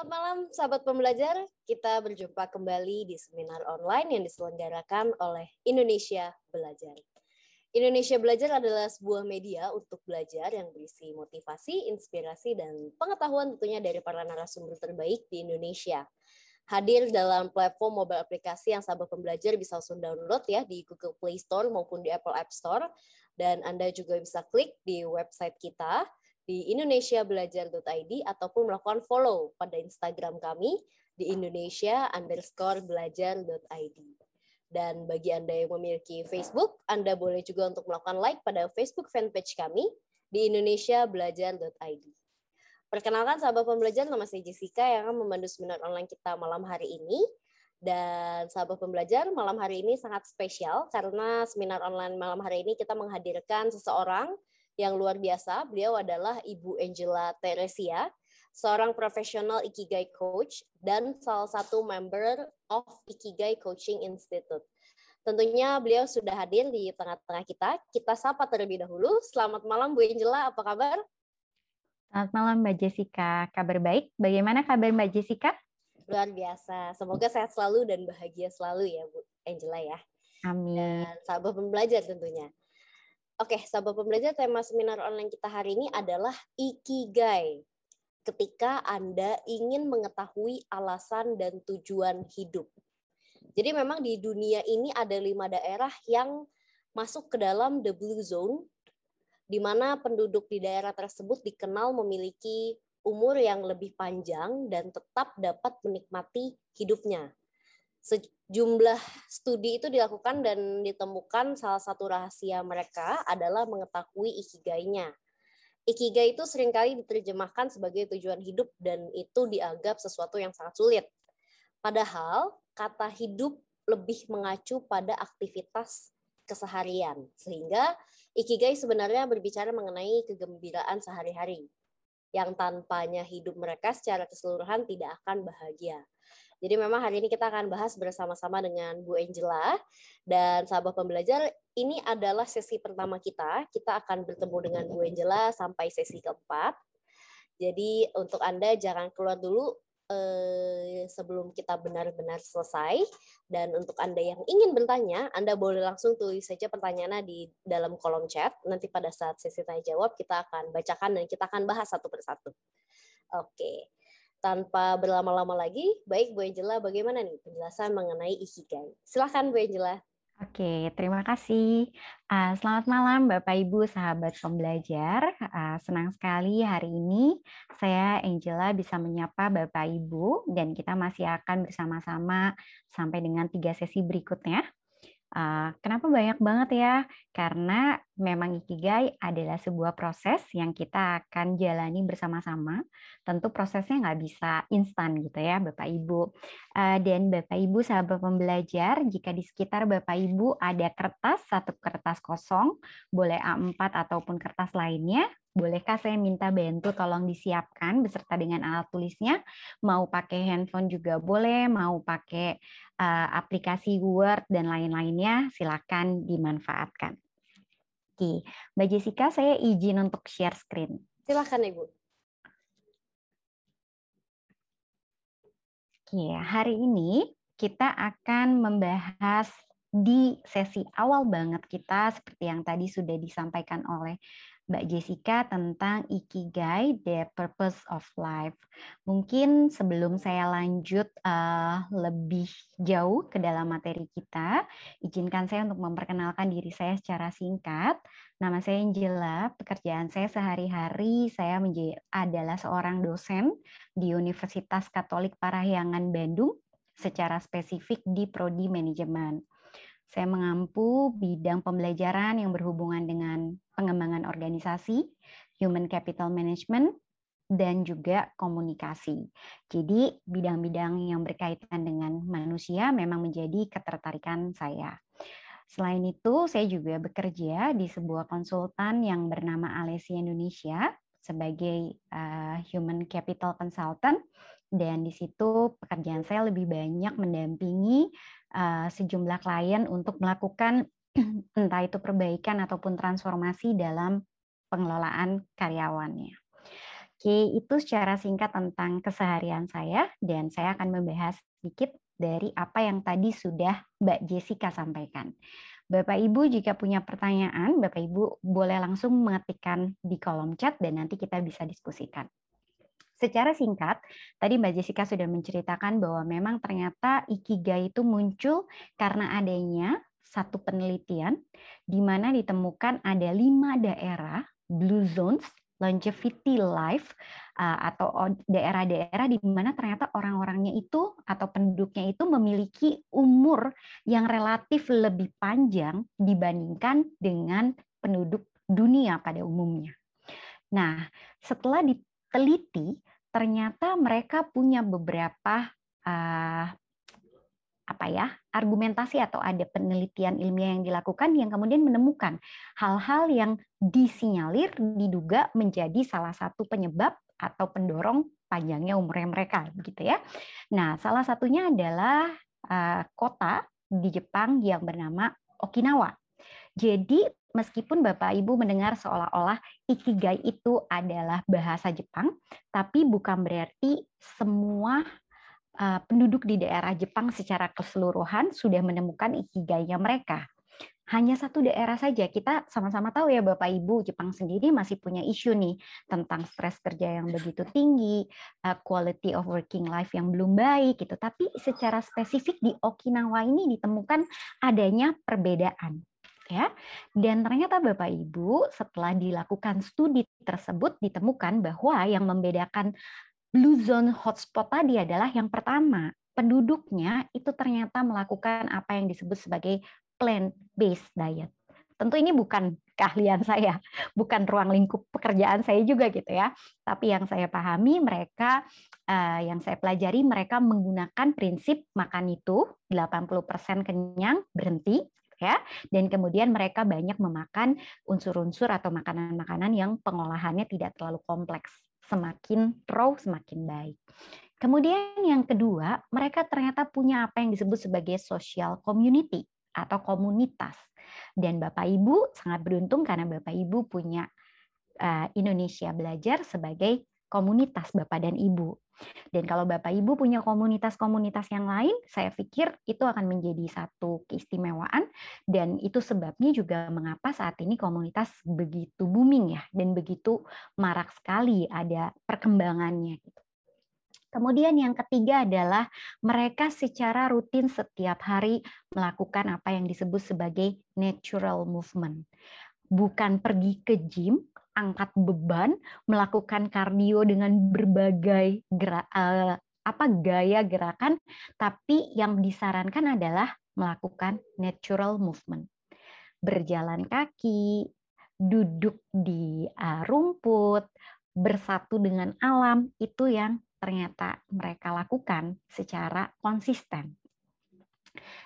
Selamat malam sahabat pembelajar, kita berjumpa kembali di seminar online yang diselenggarakan oleh Indonesia Belajar. Indonesia Belajar adalah sebuah media untuk belajar yang berisi motivasi, inspirasi, dan pengetahuan tentunya dari para narasumber terbaik di Indonesia. Hadir dalam platform mobile aplikasi yang sahabat pembelajar bisa langsung download ya di Google Play Store maupun di Apple App Store. Dan Anda juga bisa klik di website kita di indonesiabelajar.id ataupun melakukan follow pada Instagram kami di indonesia_belajar.id. Dan bagi Anda yang memiliki Facebook, Anda boleh juga untuk melakukan like pada Facebook fanpage kami di indonesiabelajar.id. Perkenalkan sahabat pembelajar, nama saya Jessica yang akan memandu seminar online kita malam hari ini. Dan sahabat pembelajar, malam hari ini sangat spesial karena seminar online malam hari ini kita menghadirkan seseorang yang luar biasa. Beliau adalah Ibu Angela Teresia, seorang profesional Ikigai Coach dan salah satu member of Ikigai Coaching Institute. Tentunya beliau sudah hadir di tengah-tengah kita. Kita sapa terlebih dahulu. Selamat malam Bu Angela, apa kabar? Selamat malam Mbak Jessica, kabar baik. Bagaimana kabar Mbak Jessica? Luar biasa. Semoga sehat selalu dan bahagia selalu ya Bu Angela ya. Amin. Dan sahabat pembelajar tentunya. Oke, sahabat pembelajar, tema seminar online kita hari ini adalah Ikigai. Ketika Anda ingin mengetahui alasan dan tujuan hidup. Jadi memang di dunia ini ada 5 daerah yang masuk ke dalam the blue zone, di mana penduduk di daerah tersebut dikenal memiliki umur yang lebih panjang dan tetap dapat menikmati hidupnya. Sejumlah studi itu dilakukan dan ditemukan salah satu rahasia mereka adalah mengetahui ikigainya. Ikigai itu seringkali diterjemahkan sebagai tujuan hidup dan itu dianggap sesuatu yang sangat sulit. Padahal kata hidup lebih mengacu pada aktivitas keseharian. Sehingga ikigai sebenarnya berbicara mengenai kegembiraan sehari-hari yang tanpanya hidup mereka secara keseluruhan tidak akan bahagia. Jadi memang hari ini kita akan bahas bersama-sama dengan Bu Angela dan sahabat pembelajar, ini adalah sesi pertama kita. Kita akan bertemu dengan Bu Angela sampai sesi keempat. Jadi untuk Anda jangan keluar dulu sebelum kita benar-benar selesai. Dan untuk Anda yang ingin bertanya, Anda boleh langsung tulis saja pertanyaannya di dalam kolom chat. Nanti pada saat sesi tanya jawab kita akan bacakan dan kita akan bahas satu persatu. Oke. Tanpa berlama-lama lagi, baik Bu Angela, bagaimana nih penjelasan mengenai Ikigai? Silahkan Bu Angela. Oke, terima kasih. Selamat malam Bapak Ibu sahabat pembelajar. Senang sekali hari ini saya Angela bisa menyapa Bapak Ibu dan kita masih akan bersama-sama sampai dengan 3 sesi berikutnya. Kenapa banyak banget ya? Karena memang Ikigai adalah sebuah proses yang kita akan jalani bersama-sama. Tentu prosesnya nggak bisa instan gitu ya Bapak Ibu. Dan Bapak Ibu sahabat pembelajar, jika di sekitar Bapak Ibu ada kertas, satu kertas kosong, boleh A4 ataupun kertas lainnya, bolehkah saya minta bantu tolong disiapkan beserta dengan alat tulisnya? Mau pakai handphone juga boleh, mau pakai aplikasi Word dan lain-lainnya, silakan dimanfaatkan. Oke, Mbak Jessica, saya izin untuk share screen. Silakan Ibu. Oke, hari ini kita akan membahas di sesi awal banget kita, seperti yang tadi sudah disampaikan oleh Mbak Jessica tentang Ikigai, the purpose of life. Mungkin sebelum saya lanjut lebih jauh ke dalam materi kita, izinkan saya untuk memperkenalkan diri saya secara singkat. Nama saya Angela, pekerjaan saya sehari-hari saya adalah seorang dosen di Universitas Katolik Parahyangan Bandung, secara spesifik di Prodi Manajemen. Saya mengampu bidang pembelajaran yang berhubungan dengan pengembangan organisasi, human capital management, dan juga komunikasi. Jadi bidang-bidang yang berkaitan dengan manusia memang menjadi ketertarikan saya. Selain itu, saya juga bekerja di sebuah konsultan yang bernama Alessi Indonesia sebagai human capital consultant, dan di situ pekerjaan saya lebih banyak mendampingi sejumlah klien untuk melakukan entah itu perbaikan ataupun transformasi dalam pengelolaan karyawannya. Oke, itu secara singkat tentang keseharian saya, dan saya akan membahas sedikit dari apa yang tadi sudah Mbak Jessica sampaikan. Bapak Ibu jika punya pertanyaan, Bapak Ibu boleh langsung mengetikkan di kolom chat dan nanti kita bisa diskusikan. Secara singkat, tadi Mbak Jessica sudah menceritakan bahwa memang ternyata Ikigai itu muncul karena adanya satu penelitian di mana ditemukan ada 5 daerah blue zones longevity life atau daerah-daerah di mana ternyata orang-orangnya itu atau penduduknya itu memiliki umur yang relatif lebih panjang dibandingkan dengan penduduk dunia pada umumnya. Nah, setelah diteliti, ternyata mereka punya beberapa argumentasi atau ada penelitian ilmiah yang dilakukan yang kemudian menemukan hal-hal yang disinyalir diduga menjadi salah satu penyebab atau pendorong panjangnya umurnya mereka, begitu ya. Nah, salah satunya adalah kota di Jepang yang bernama Okinawa. Jadi meskipun Bapak Ibu mendengar seolah-olah Ikigai itu adalah bahasa Jepang, tapi bukan berarti semua penduduk di daerah Jepang secara keseluruhan sudah menemukan Ikigainya mereka. Hanya satu daerah saja. Kita sama-sama tahu ya Bapak Ibu, Jepang sendiri masih punya isu nih tentang stres kerja yang begitu tinggi, quality of working life yang belum baik gitu. Tapi secara spesifik di Okinawa ini ditemukan adanya perbedaan. Ya, dan ternyata Bapak Ibu setelah dilakukan studi tersebut ditemukan bahwa yang membedakan Blue Zone Hotspot tadi adalah yang pertama, penduduknya itu ternyata melakukan apa yang disebut sebagai plant-based diet. Tentu ini bukan keahlian saya, bukan ruang lingkup pekerjaan saya juga gitu ya. Tapi yang saya pahami mereka, yang saya pelajari mereka menggunakan prinsip makan itu 80% kenyang, berhenti, ya. Dan kemudian mereka banyak memakan unsur-unsur atau makanan-makanan yang pengolahannya tidak terlalu kompleks. Semakin raw, semakin baik. Kemudian yang kedua, mereka ternyata punya apa yang disebut sebagai social community atau komunitas. Dan Bapak Ibu sangat beruntung karena Bapak Ibu punya Indonesia Belajar sebagai komunitas Bapak dan Ibu. Dan kalau Bapak Ibu punya komunitas-komunitas yang lain, saya pikir itu akan menjadi satu keistimewaan dan itu sebabnya juga mengapa saat ini komunitas begitu booming ya dan begitu marak sekali ada perkembangannya gitu. Kemudian yang ketiga adalah mereka secara rutin setiap hari melakukan apa yang disebut sebagai natural movement. Bukan pergi ke gym, angkat beban, melakukan kardio dengan berbagai gaya gerakan, tapi yang disarankan adalah melakukan natural movement. Berjalan kaki, duduk di rumput, bersatu dengan alam, itu yang ternyata mereka lakukan secara konsisten.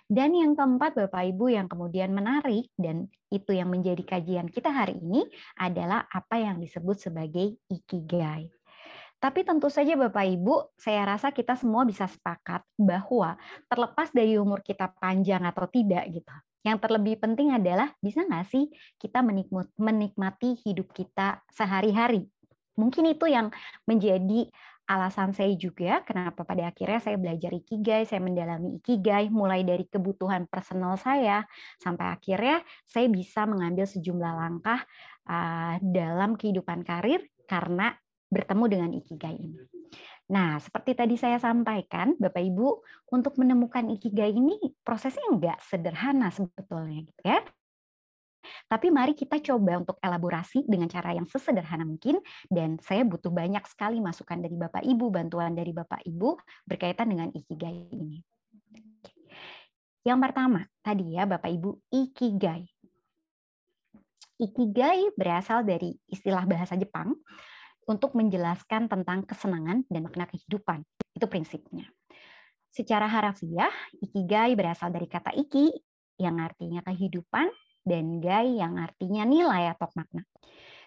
Dan yang keempat, Bapak Ibu, yang kemudian menarik, dan itu yang menjadi kajian kita hari ini, adalah apa yang disebut sebagai Ikigai. Tapi tentu saja Bapak Ibu, saya rasa kita semua bisa sepakat bahwa terlepas dari umur kita panjang atau tidak gitu, yang terlebih penting adalah bisa nggak sih kita menikmati hidup kita sehari-hari. Mungkin itu yang menjadi alasan saya juga kenapa pada akhirnya saya belajar Ikigai, saya mendalami Ikigai, mulai dari kebutuhan personal saya, sampai akhirnya saya bisa mengambil sejumlah langkah dalam kehidupan karir karena bertemu dengan Ikigai ini. Nah, seperti tadi saya sampaikan, Bapak Ibu, untuk menemukan Ikigai ini prosesnya nggak sederhana sebetulnya, gitu ya. Tapi mari kita coba untuk elaborasi dengan cara yang sesederhana mungkin, dan saya butuh banyak sekali masukan dari Bapak Ibu, bantuan dari Bapak Ibu berkaitan dengan Ikigai ini. Yang pertama, tadi ya Bapak Ibu, Ikigai. Ikigai berasal dari istilah bahasa Jepang untuk menjelaskan tentang kesenangan dan makna kehidupan. Itu prinsipnya. Secara harafiah, Ikigai berasal dari kata iki yang artinya kehidupan dan gai yang artinya nilai atau makna.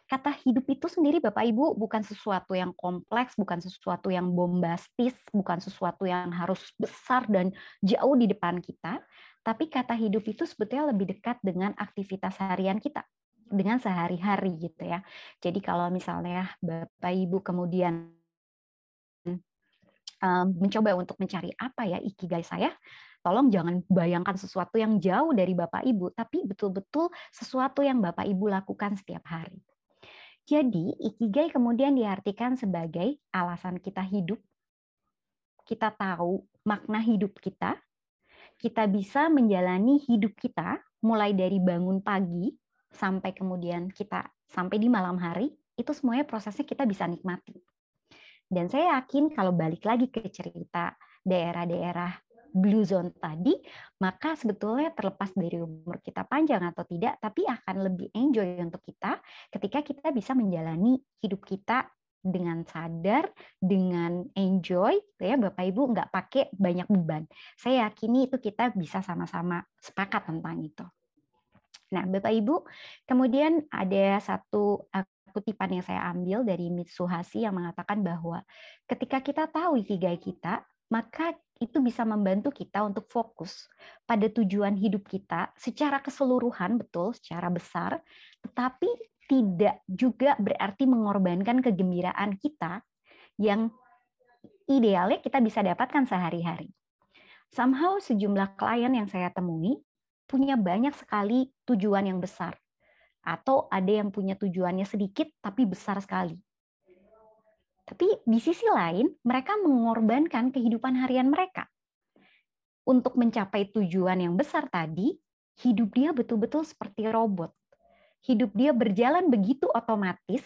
Kata hidup itu sendiri Bapak Ibu bukan sesuatu yang kompleks, bukan sesuatu yang bombastis, bukan sesuatu yang harus besar dan jauh di depan kita, tapi kata hidup itu sebetulnya lebih dekat dengan aktivitas harian kita. dengan sehari-hari gitu ya. Jadi kalau misalnya Bapak Ibu kemudian mencoba untuk mencari apa ya ikigai saya, tolong jangan bayangkan sesuatu yang jauh dari Bapak Ibu, tapi betul-betul sesuatu yang Bapak Ibu lakukan setiap hari. Jadi, ikigai kemudian diartikan sebagai alasan kita hidup, kita tahu makna hidup kita bisa menjalani hidup kita mulai dari bangun pagi sampai kemudian kita sampai di malam hari, itu semuanya prosesnya kita bisa nikmati. Dan saya yakin kalau balik lagi ke cerita daerah-daerah blue zone tadi, maka sebetulnya terlepas dari umur kita panjang atau tidak, tapi akan lebih enjoy untuk kita ketika kita bisa menjalani hidup kita dengan sadar, dengan enjoy, ya Bapak Ibu nggak pakai banyak beban. Saya yakini itu kita bisa sama-sama sepakat tentang itu. Nah, Bapak Ibu, kemudian ada satu kutipan yang saya ambil dari Mitsuhashi yang mengatakan bahwa ketika kita tahu ikigai kita, maka itu bisa membantu kita untuk fokus pada tujuan hidup kita secara keseluruhan, betul, secara besar, tetapi tidak juga berarti mengorbankan kegembiraan kita yang idealnya kita bisa dapatkan sehari-hari. Somehow sejumlah klien yang saya temui punya banyak sekali tujuan yang besar. Atau ada yang punya tujuannya sedikit tapi besar sekali. Tapi di sisi lain, mereka mengorbankan kehidupan harian mereka. Untuk mencapai tujuan yang besar tadi, hidup dia betul-betul seperti robot. Hidup dia berjalan begitu otomatis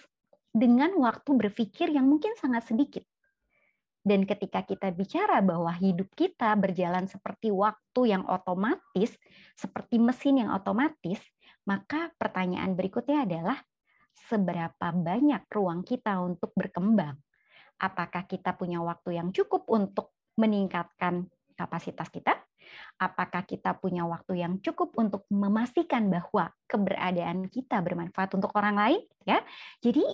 dengan waktu berpikir yang mungkin sangat sedikit. Dan ketika kita bicara bahwa hidup kita berjalan seperti waktu yang otomatis, seperti mesin yang otomatis, maka pertanyaan berikutnya adalah seberapa banyak ruang kita untuk berkembang? Apakah kita punya waktu yang cukup untuk meningkatkan kapasitas kita? Apakah kita punya waktu yang cukup untuk memastikan bahwa keberadaan kita bermanfaat untuk orang lain? Ya, jadi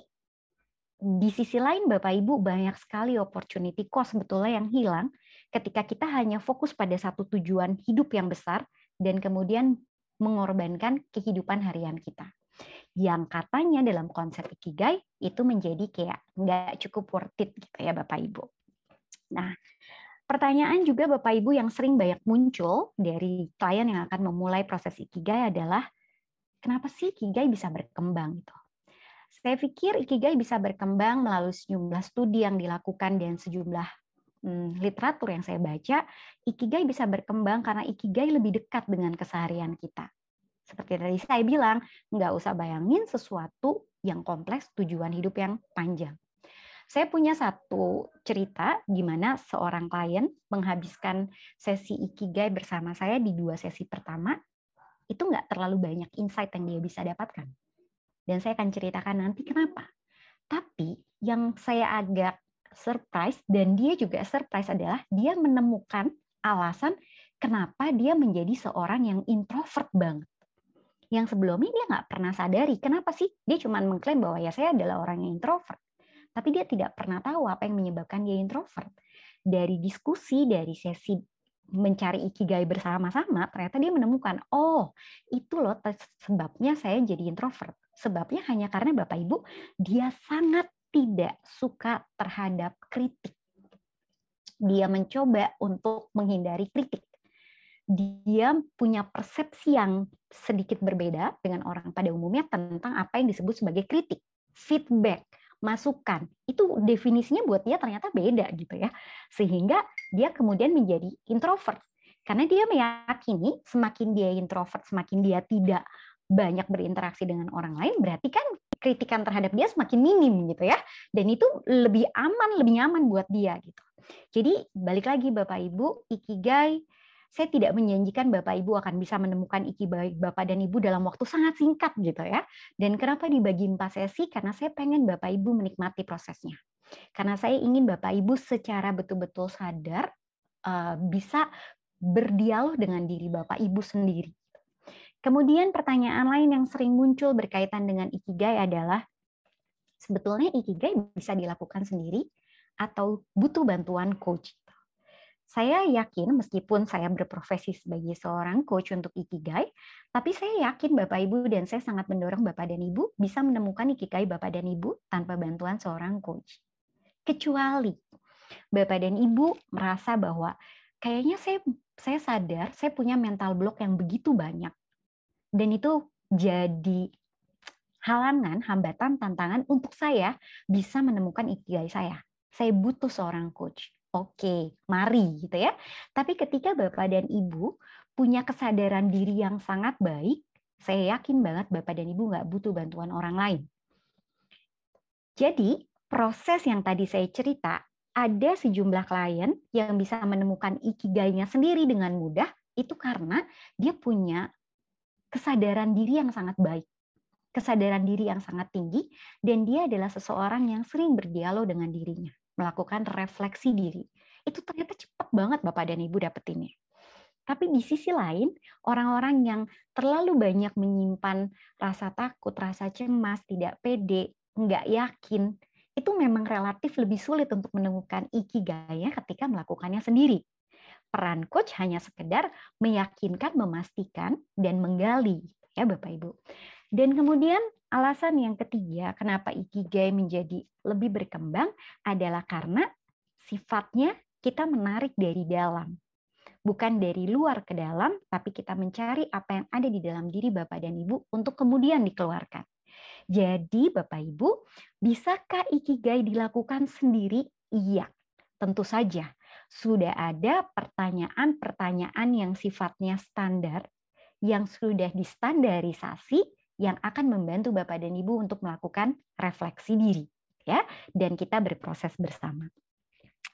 di sisi lain Bapak Ibu banyak sekali opportunity cost sebetulnya yang hilang ketika kita hanya fokus pada satu tujuan hidup yang besar dan kemudian mengorbankan kehidupan harian kita. Yang katanya dalam konsep ikigai itu menjadi kayak nggak cukup worth it gitu ya Bapak Ibu. Nah, pertanyaan juga Bapak Ibu yang sering banyak muncul dari klien yang akan memulai proses ikigai adalah kenapa sih ikigai bisa berkembang gitu? Saya pikir ikigai bisa berkembang melalui sejumlah studi yang dilakukan dan sejumlah literatur yang saya baca. Ikigai bisa berkembang karena ikigai lebih dekat dengan keseharian kita. Seperti tadi saya bilang, nggak usah bayangin sesuatu yang kompleks, tujuan hidup yang panjang. Saya punya satu cerita di mana seorang klien menghabiskan sesi ikigai bersama saya di 2 sesi pertama, itu nggak terlalu banyak insight yang dia bisa dapatkan. Dan saya akan ceritakan nanti kenapa. Tapi yang saya agak surprise dan dia juga surprise adalah dia menemukan alasan kenapa dia menjadi seorang yang introvert banget. Yang sebelumnya dia nggak pernah sadari. Kenapa sih? Dia cuma mengklaim bahwa ya saya adalah orang yang introvert. Tapi dia tidak pernah tahu apa yang menyebabkan dia introvert. Dari diskusi, dari sesi mencari ikigai bersama-sama, ternyata dia menemukan, oh itu loh sebabnya saya jadi introvert. Sebabnya hanya karena Bapak Ibu, dia sangat tidak suka terhadap kritik. Dia mencoba untuk menghindari kritik. Dia punya persepsi yang sedikit berbeda dengan orang pada umumnya tentang apa yang disebut sebagai kritik, feedback, masukan. Itu definisinya buat dia ternyata beda gitu ya. Sehingga dia kemudian menjadi introvert. Karena dia meyakini semakin dia introvert, semakin dia tidak banyak berinteraksi dengan orang lain, berarti kan kritikan terhadap dia semakin minim gitu ya. Dan itu lebih aman, lebih nyaman buat dia gitu. Jadi balik lagi Bapak Ibu, ikigai saya tidak menjanjikan Bapak Ibu akan bisa menemukan ikigai Bapak dan Ibu dalam waktu sangat singkat gitu ya. Dan kenapa dibagi 4 sesi? Karena saya pengen Bapak Ibu menikmati prosesnya. Karena saya ingin Bapak Ibu secara betul-betul sadar bisa berdialog dengan diri Bapak Ibu sendiri. Kemudian pertanyaan lain yang sering muncul berkaitan dengan ikigai adalah sebetulnya ikigai bisa dilakukan sendiri atau butuh bantuan coach. Saya yakin meskipun saya berprofesi sebagai seorang coach untuk Ikigai, tapi saya yakin Bapak Ibu dan saya sangat mendorong Bapak dan Ibu bisa menemukan Ikigai Bapak dan Ibu tanpa bantuan seorang coach. Kecuali Bapak dan Ibu merasa bahwa kayaknya saya sadar saya punya mental block yang begitu banyak. Dan itu jadi halangan, hambatan, tantangan untuk saya bisa menemukan Ikigai saya. Saya butuh seorang coach. Oke, mari gitu ya. Tapi ketika Bapak dan Ibu punya kesadaran diri yang sangat baik, saya yakin banget Bapak dan Ibu nggak butuh bantuan orang lain. Jadi, proses yang tadi saya cerita, ada sejumlah klien yang bisa menemukan Ikigai-nya sendiri dengan mudah, itu karena dia punya kesadaran diri yang sangat baik, kesadaran diri yang sangat tinggi, dan dia adalah seseorang yang sering berdialog dengan dirinya, melakukan refleksi diri. Itu ternyata cepat banget Bapak dan Ibu dapetinnya. Tapi di sisi lain, orang-orang yang terlalu banyak menyimpan rasa takut, rasa cemas, tidak pede, nggak yakin, itu memang relatif lebih sulit untuk menemukan Ikigai-nya ketika melakukannya sendiri. Peran coach hanya sekedar meyakinkan, memastikan, dan menggali, ya Bapak Ibu. Dan kemudian alasan yang ketiga kenapa Ikigai menjadi lebih berkembang adalah karena sifatnya kita menarik dari dalam. Bukan dari luar ke dalam, tapi kita mencari apa yang ada di dalam diri Bapak dan Ibu untuk kemudian dikeluarkan. Jadi Bapak Ibu, bisakah Ikigai dilakukan sendiri? Iya, tentu saja. Sudah ada pertanyaan-pertanyaan yang sifatnya standar, yang sudah distandarisasi, yang akan membantu Bapak dan Ibu untuk melakukan refleksi diri, ya, dan kita berproses bersama.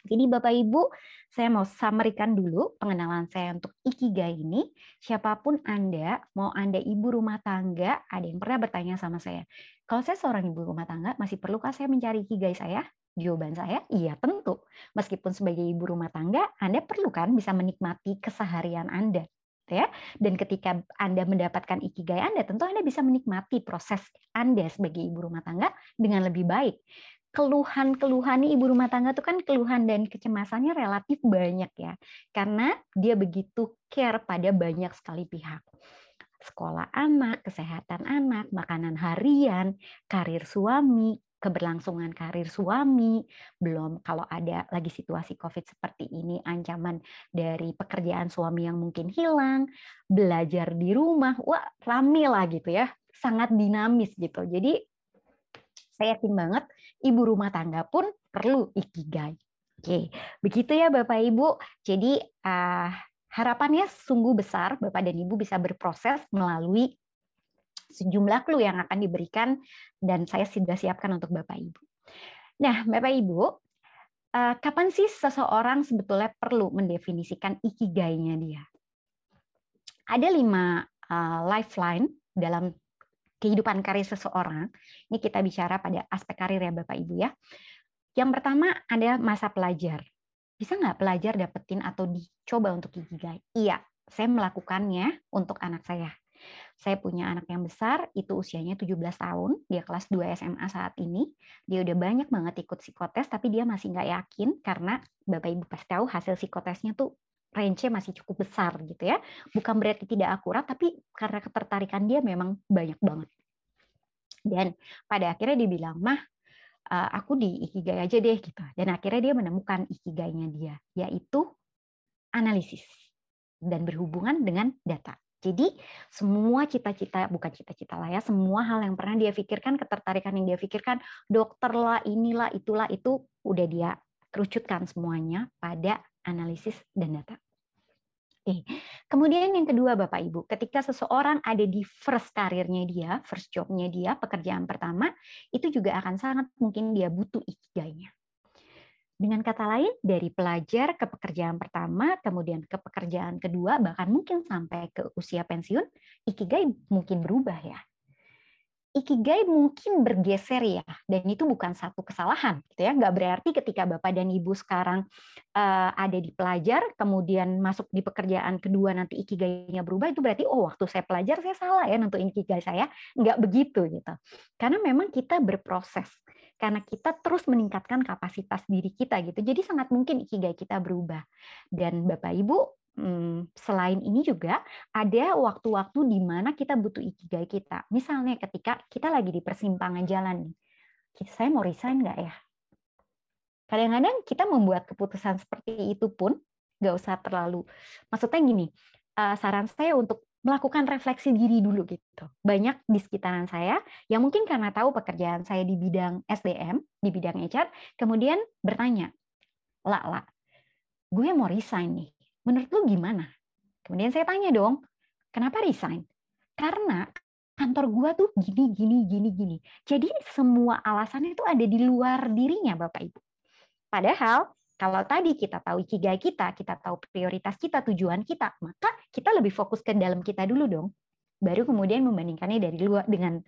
Jadi Bapak Ibu, saya mau summary-kan dulu pengenalan saya untuk Ikigai ini. Siapapun Anda, mau Anda ibu rumah tangga, ada yang pernah bertanya sama saya, kalau saya seorang ibu rumah tangga, masih perlukah saya mencari Ikigai saya? Jawaban saya, iya tentu. Meskipun sebagai ibu rumah tangga, Anda perlu kan bisa menikmati keseharian Anda. Ya, dan ketika Anda mendapatkan Ikigai Anda, tentu Anda bisa menikmati proses Anda sebagai ibu rumah tangga dengan lebih baik. Keluhan-keluhan ibu rumah tangga itu kan keluhan dan kecemasannya relatif banyak ya. Karena dia begitu care pada banyak sekali pihak. Sekolah anak, kesehatan anak, makanan harian, karir suami, keberlangsungan karir suami, belum kalau ada lagi situasi COVID seperti ini, ancaman dari pekerjaan suami yang mungkin hilang, belajar di rumah, wah rame lah gitu ya, sangat dinamis gitu. Jadi saya yakin banget ibu rumah tangga pun perlu Ikigai. Oke, begitu ya Bapak Ibu. Jadi harapannya sungguh besar Bapak dan Ibu bisa berproses melalui sejumlah clue yang akan diberikan dan saya sudah siapkan untuk Bapak Ibu. Nah, Bapak Ibu, kapan sih seseorang sebetulnya perlu mendefinisikan Ikigai-nya dia? Ada 5 lifeline dalam kehidupan karir seseorang. Ini kita bicara pada aspek karir ya Bapak Ibu ya. Yang pertama ada masa pelajar. Bisa nggak pelajar dapetin atau dicoba untuk Ikigai? Iya, saya melakukannya untuk anak saya. Saya punya anak yang besar, itu usianya 17 tahun, dia kelas 2 SMA saat ini. Dia udah banyak banget ikut psikotes, tapi dia masih nggak yakin karena Bapak Ibu pasti tahu hasil psikotesnya tuh range-nya masih cukup besar gitu ya. Bukan berarti tidak akurat, tapi karena ketertarikan dia memang banyak banget. Dan pada akhirnya dia bilang, "Mah, aku di Ikigai aja deh," gitu. Dan akhirnya dia menemukan Ikigai-nya dia, yaitu analisis dan berhubungan dengan data. Jadi semua cita-cita, bukan cita-cita lah ya, semua hal yang pernah dia pikirkan, ketertarikan yang dia pikirkan, dokter lah, inilah, itulah, itu udah dia kerucutkan semuanya pada analisis dan data. Oke. Kemudian yang kedua Bapak Ibu, ketika seseorang ada di first karirnya dia, first jobnya dia, pekerjaan pertama, itu juga akan sangat mungkin dia butuh Ikigai-nya. Dengan kata lain, dari pelajar ke pekerjaan pertama, kemudian ke pekerjaan kedua, bahkan mungkin sampai ke usia pensiun, Ikigai mungkin berubah ya. Ikigai mungkin bergeser ya, dan itu bukan satu kesalahan, gitu ya. Nggak berarti ketika Bapak dan Ibu sekarang ada di pelajar, kemudian masuk di pekerjaan kedua nanti ikigainya berubah, itu berarti oh waktu saya pelajar saya salah ya nentuin ikigai saya. Nggak begitu gitu. Karena memang kita berproses, karena kita terus meningkatkan kapasitas diri kita gitu. Jadi sangat mungkin ikigai kita berubah. Dan Bapak Ibu, selain ini juga ada waktu-waktu di mana kita butuh ikigai kita. Misalnya ketika kita lagi di persimpangan jalan nih, saya mau resign nggak ya? Kadang-kadang kita membuat keputusan seperti itu pun nggak usah terlalu, maksudnya gini, saran saya untuk melakukan refleksi diri dulu gitu. Banyak di sekitaran saya yang mungkin karena tahu pekerjaan saya di bidang SDM, di bidang HR, kemudian bertanya, "La, gue mau resign nih. Menurut lu gimana?" Kemudian saya tanya dong, "Kenapa resign?" "Karena kantor gua tuh gini. Jadi semua alasannya itu ada di luar dirinya, Bapak Ibu. Padahal kalau tadi kita tahu ikigai kita tahu prioritas kita, tujuan kita, maka kita lebih fokus ke dalam kita dulu dong. Baru kemudian membandingkannya dari luar dengan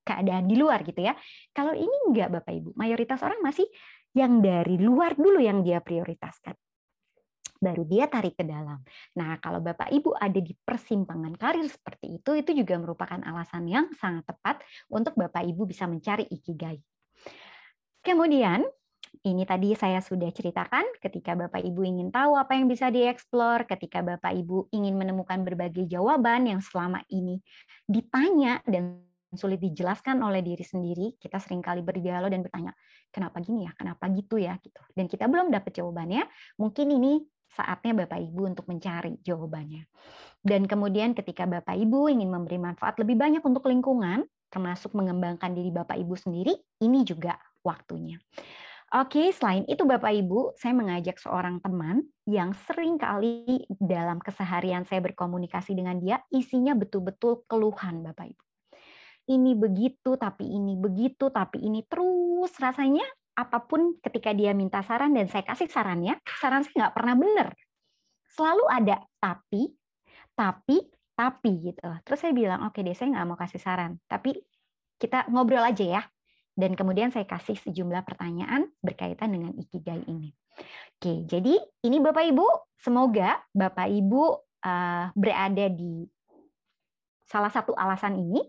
keadaan di luar gitu ya. Kalau ini enggak Bapak Ibu, mayoritas orang masih yang dari luar dulu yang dia prioritaskan. Baru dia tarik ke dalam. Nah, kalau Bapak Ibu ada di persimpangan karir seperti itu juga merupakan alasan yang sangat tepat untuk Bapak Ibu bisa mencari ikigai. Kemudian, ini tadi saya sudah ceritakan ketika Bapak Ibu ingin tahu apa yang bisa dieksplor, ketika Bapak Ibu ingin menemukan berbagai jawaban yang selama ini ditanya dan sulit dijelaskan oleh diri sendiri, kita seringkali berdialog dan bertanya, kenapa gini ya, kenapa gitu ya, gitu. Dan kita belum dapat jawabannya, mungkin ini saatnya Bapak Ibu untuk mencari jawabannya. Dan kemudian ketika Bapak Ibu ingin memberi manfaat lebih banyak untuk lingkungan, termasuk mengembangkan diri Bapak Ibu sendiri, ini juga waktunya. Oke, selain itu Bapak Ibu, saya mengajak seorang teman yang sering kali dalam keseharian saya berkomunikasi dengan dia, isinya betul-betul keluhan Bapak Ibu. Ini begitu, tapi ini begitu, tapi ini terus rasanya apapun ketika dia minta saran dan saya kasih sarannya, saran saya nggak pernah benar. Selalu ada tapi gitu. Terus saya bilang, oke deh, saya nggak mau kasih saran, tapi kita ngobrol aja ya. Dan kemudian saya kasih sejumlah pertanyaan berkaitan dengan ikigai ini. Oke, jadi ini Bapak Ibu, semoga Bapak Ibu berada di salah satu alasan ini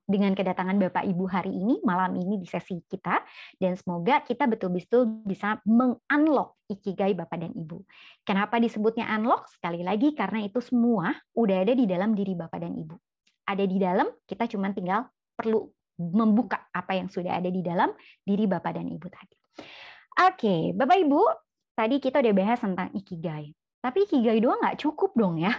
dengan kedatangan Bapak Ibu hari ini, malam ini di sesi kita, dan semoga kita betul-betul bisa meng-unlock ikigai Bapak dan Ibu. Kenapa disebutnya unlock? Sekali lagi, karena itu semua udah ada di dalam diri Bapak dan Ibu. Ada di dalam, kita cuma tinggal perlu membuka apa yang sudah ada di dalam diri Bapak dan Ibu tadi. Oke, Bapak Ibu, tadi kita udah bahas tentang ikigai. Tapi ikigai doang nggak cukup dong ya.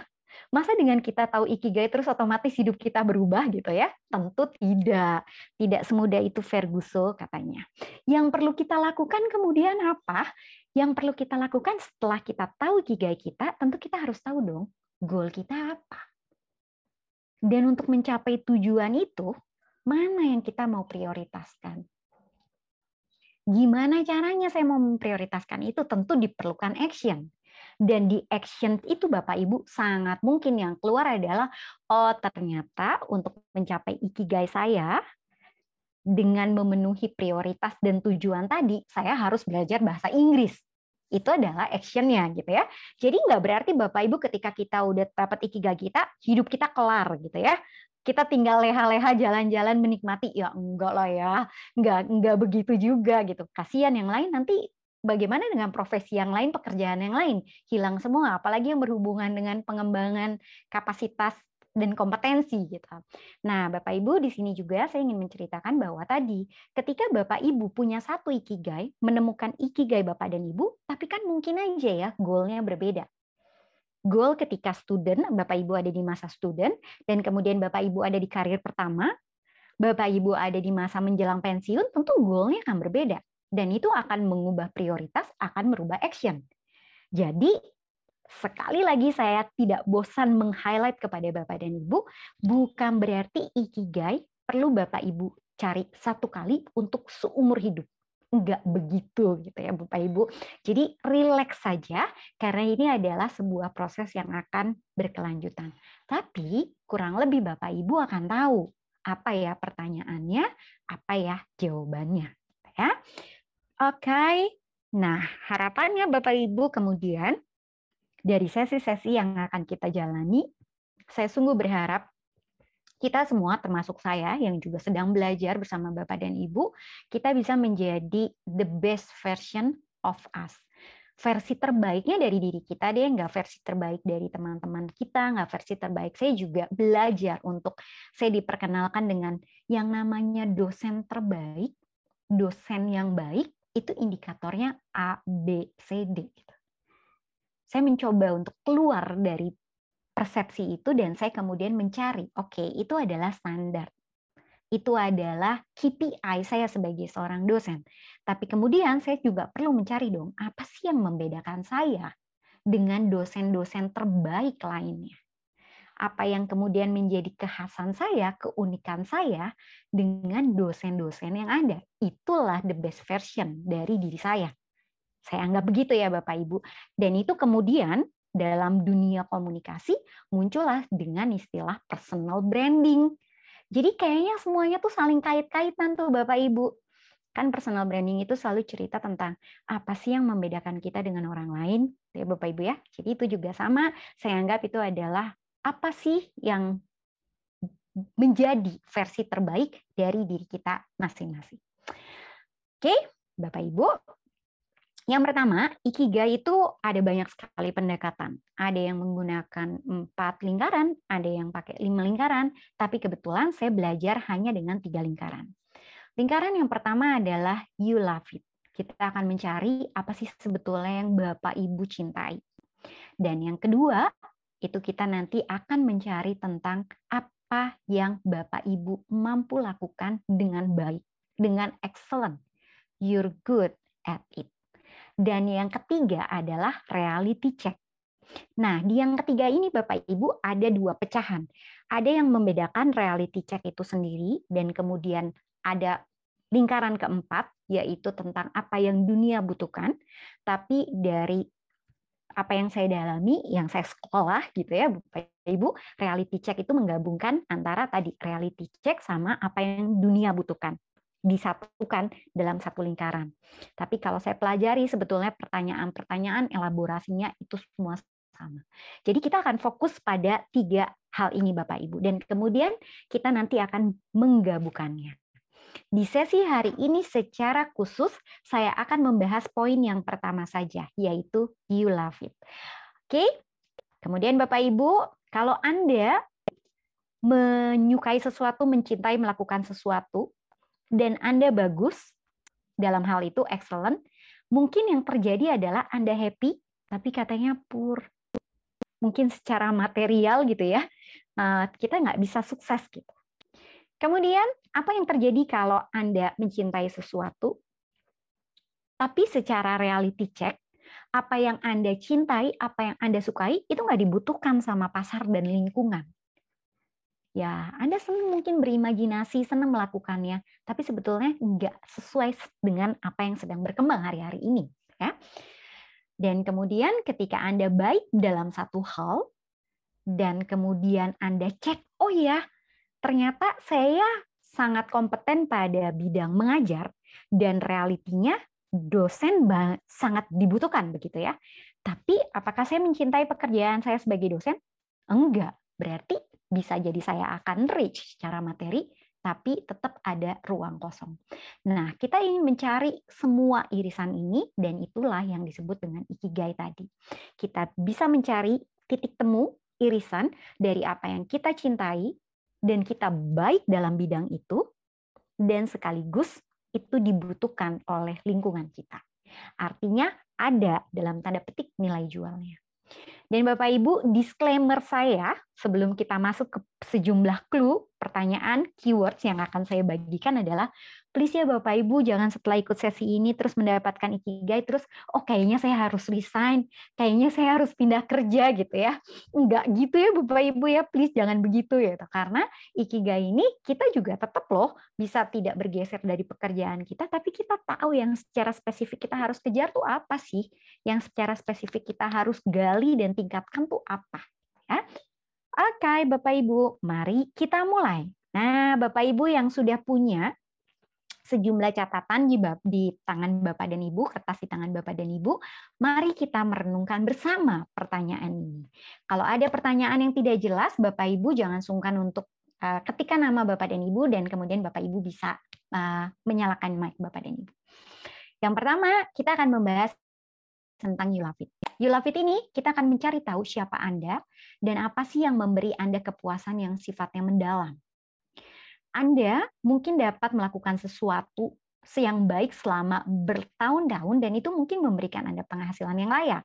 Masa dengan kita tahu ikigai terus otomatis hidup kita berubah gitu ya? Tentu tidak. Tidak semudah itu Ferguson katanya. Yang perlu kita lakukan kemudian apa? Yang perlu kita lakukan setelah kita tahu ikigai kita, tentu kita harus tahu dong goal kita apa. Dan untuk mencapai tujuan itu, mana yang kita mau prioritaskan? Gimana caranya saya mau memprioritaskan itu? Tentu diperlukan action. Dan di action itu Bapak Ibu sangat mungkin yang keluar adalah, oh ternyata untuk mencapai ikigai saya, dengan memenuhi prioritas dan tujuan tadi, saya harus belajar bahasa Inggris. Itu adalah action-nya gitu ya. Jadi nggak berarti Bapak Ibu ketika kita udah dapat ikigai kita, hidup kita kelar gitu ya. Kita tinggal leha-leha jalan-jalan menikmati, ya enggak lah ya, enggak begitu juga gitu. Kasihan yang lain nanti. Bagaimana dengan profesi yang lain, pekerjaan yang lain? Hilang semua, apalagi yang berhubungan dengan pengembangan kapasitas dan kompetensi gitu. Nah, Bapak Ibu di sini juga saya ingin menceritakan bahwa tadi ketika Bapak Ibu punya satu ikigai, menemukan ikigai Bapak dan Ibu, tapi kan mungkin aja ya goalnya berbeda. Goal ketika student, Bapak Ibu ada di masa student, dan kemudian Bapak Ibu ada di karir pertama, Bapak Ibu ada di masa menjelang pensiun, tentu goalnya akan berbeda. Dan itu akan mengubah prioritas, akan merubah action. Jadi, sekali lagi saya tidak bosan meng-highlight kepada Bapak dan Ibu, bukan berarti ikigai perlu Bapak Ibu cari satu kali untuk seumur hidup. Enggak begitu gitu ya Bapak Ibu. Jadi relax saja karena ini adalah sebuah proses yang akan berkelanjutan. Tapi kurang lebih Bapak Ibu akan tahu apa ya pertanyaannya, apa ya jawabannya. Ya. Oke, nah harapannya Bapak Ibu kemudian dari sesi-sesi yang akan kita jalani, saya sungguh berharap kita semua termasuk saya yang juga sedang belajar bersama Bapak dan Ibu, kita bisa menjadi the best version of us. Versi terbaiknya dari diri kita deh, nggak versi terbaik dari teman-teman kita, nggak versi terbaik. Saya juga belajar untuk saya diperkenalkan dengan yang namanya dosen terbaik, dosen yang baik, itu indikatornya A, B, C, D. Saya mencoba untuk keluar dari persepsi itu dan saya kemudian mencari, oke, itu adalah standar. Itu adalah KPI saya sebagai seorang dosen. Tapi kemudian saya juga perlu mencari dong, apa sih yang membedakan saya dengan dosen-dosen terbaik lainnya? Apa yang kemudian menjadi kekhasan saya, keunikan saya dengan dosen-dosen yang ada? Itulah the best version dari diri saya. Saya anggap begitu ya Bapak Ibu. Dan itu kemudian dalam dunia komunikasi muncullah dengan istilah personal branding. Jadi kayaknya semuanya tuh saling kait-kaitan tuh Bapak Ibu. Kan personal branding itu selalu cerita tentang apa sih yang membedakan kita dengan orang lain, ya Bapak Ibu ya. Jadi itu juga sama, saya anggap itu adalah apa sih yang menjadi versi terbaik dari diri kita masing-masing. Oke, Bapak Ibu. Yang pertama, Ikigai itu ada banyak sekali pendekatan. Ada yang menggunakan 4 lingkaran, ada yang pakai 5 lingkaran, tapi kebetulan saya belajar hanya dengan 3 lingkaran. Lingkaran yang pertama adalah you love it. Kita akan mencari apa sih sebetulnya yang Bapak Ibu cintai. Dan yang kedua, itu kita nanti akan mencari tentang apa yang Bapak Ibu mampu lakukan dengan baik, dengan excellent. You're good at it. Dan yang ketiga adalah reality check. Nah, di yang ketiga ini Bapak Ibu ada 2 pecahan. Ada yang membedakan reality check itu sendiri dan kemudian ada lingkaran keempat yaitu tentang apa yang dunia butuhkan. Tapi dari apa yang saya dalami, yang saya sekolah gitu ya Bapak Ibu, reality check itu menggabungkan antara tadi reality check sama apa yang dunia butuhkan. Disatukan dalam satu lingkaran. Tapi kalau saya pelajari sebetulnya pertanyaan-pertanyaan elaborasinya itu semua sama. Jadi kita akan fokus pada 3 hal ini Bapak Ibu dan kemudian kita nanti akan menggabungkannya. Di sesi hari ini secara khusus saya akan membahas poin yang pertama saja yaitu you love it. Oke? Kemudian Bapak Ibu, kalau Anda menyukai sesuatu, mencintai melakukan sesuatu dan Anda bagus, dalam hal itu excellent, mungkin yang terjadi adalah Anda happy, tapi katanya poor. Mungkin secara material gitu ya, kita nggak bisa sukses gitu. Kemudian, apa yang terjadi kalau Anda mencintai sesuatu, tapi secara reality check, apa yang Anda cintai, apa yang Anda sukai, itu nggak dibutuhkan sama pasar dan lingkungan. Ya, Anda senang mungkin berimajinasi, senang melakukannya, tapi sebetulnya nggak sesuai dengan apa yang sedang berkembang hari-hari ini. Ya. Dan kemudian ketika Anda baik dalam satu hal, dan kemudian Anda cek, oh ya, ternyata saya sangat kompeten pada bidang mengajar, dan realitinya dosen sangat dibutuhkan, begitu ya. Tapi apakah saya mencintai pekerjaan saya sebagai dosen? Enggak. Berarti bisa jadi saya akan reach secara materi, tapi tetap ada ruang kosong. Nah, kita ingin mencari semua irisan ini, dan itulah yang disebut dengan Ikigai tadi. Kita bisa mencari titik temu, irisan dari apa yang kita cintai, dan kita baik dalam bidang itu, dan sekaligus itu dibutuhkan oleh lingkungan kita. Artinya ada dalam tanda petik nilai jualnya. Dan Bapak Ibu, disclaimer saya sebelum kita masuk ke sejumlah clue, pertanyaan, keywords yang akan saya bagikan adalah please ya Bapak Ibu jangan setelah ikut sesi ini terus mendapatkan Ikigai terus oh kayaknya saya harus resign, kayaknya saya harus pindah kerja gitu ya. Enggak gitu ya Bapak Ibu ya, please jangan begitu ya. Karena Ikigai ini kita juga tetap loh bisa tidak bergeser dari pekerjaan kita, tapi kita tahu yang secara spesifik kita harus kejar tuh apa sih? Yang secara spesifik kita harus gali dan tingkatkan tuh apa? Ya. Oke, Bapak Ibu, mari kita mulai. Nah, Bapak Ibu yang sudah punya sejumlah catatan di tangan Bapak dan Ibu, kertas di tangan Bapak dan Ibu, mari kita merenungkan bersama pertanyaan ini. Kalau ada pertanyaan yang tidak jelas, Bapak Ibu jangan sungkan untuk ketikkan nama Bapak dan Ibu, dan kemudian Bapak Ibu bisa menyalakan mic Bapak dan Ibu. Yang pertama, kita akan membahas tentang You Love It. You Love It ini kita akan mencari tahu siapa Anda dan apa sih yang memberi Anda kepuasan yang sifatnya mendalam. Anda mungkin dapat melakukan sesuatu yang baik selama bertahun-tahun dan itu mungkin memberikan Anda penghasilan yang layak.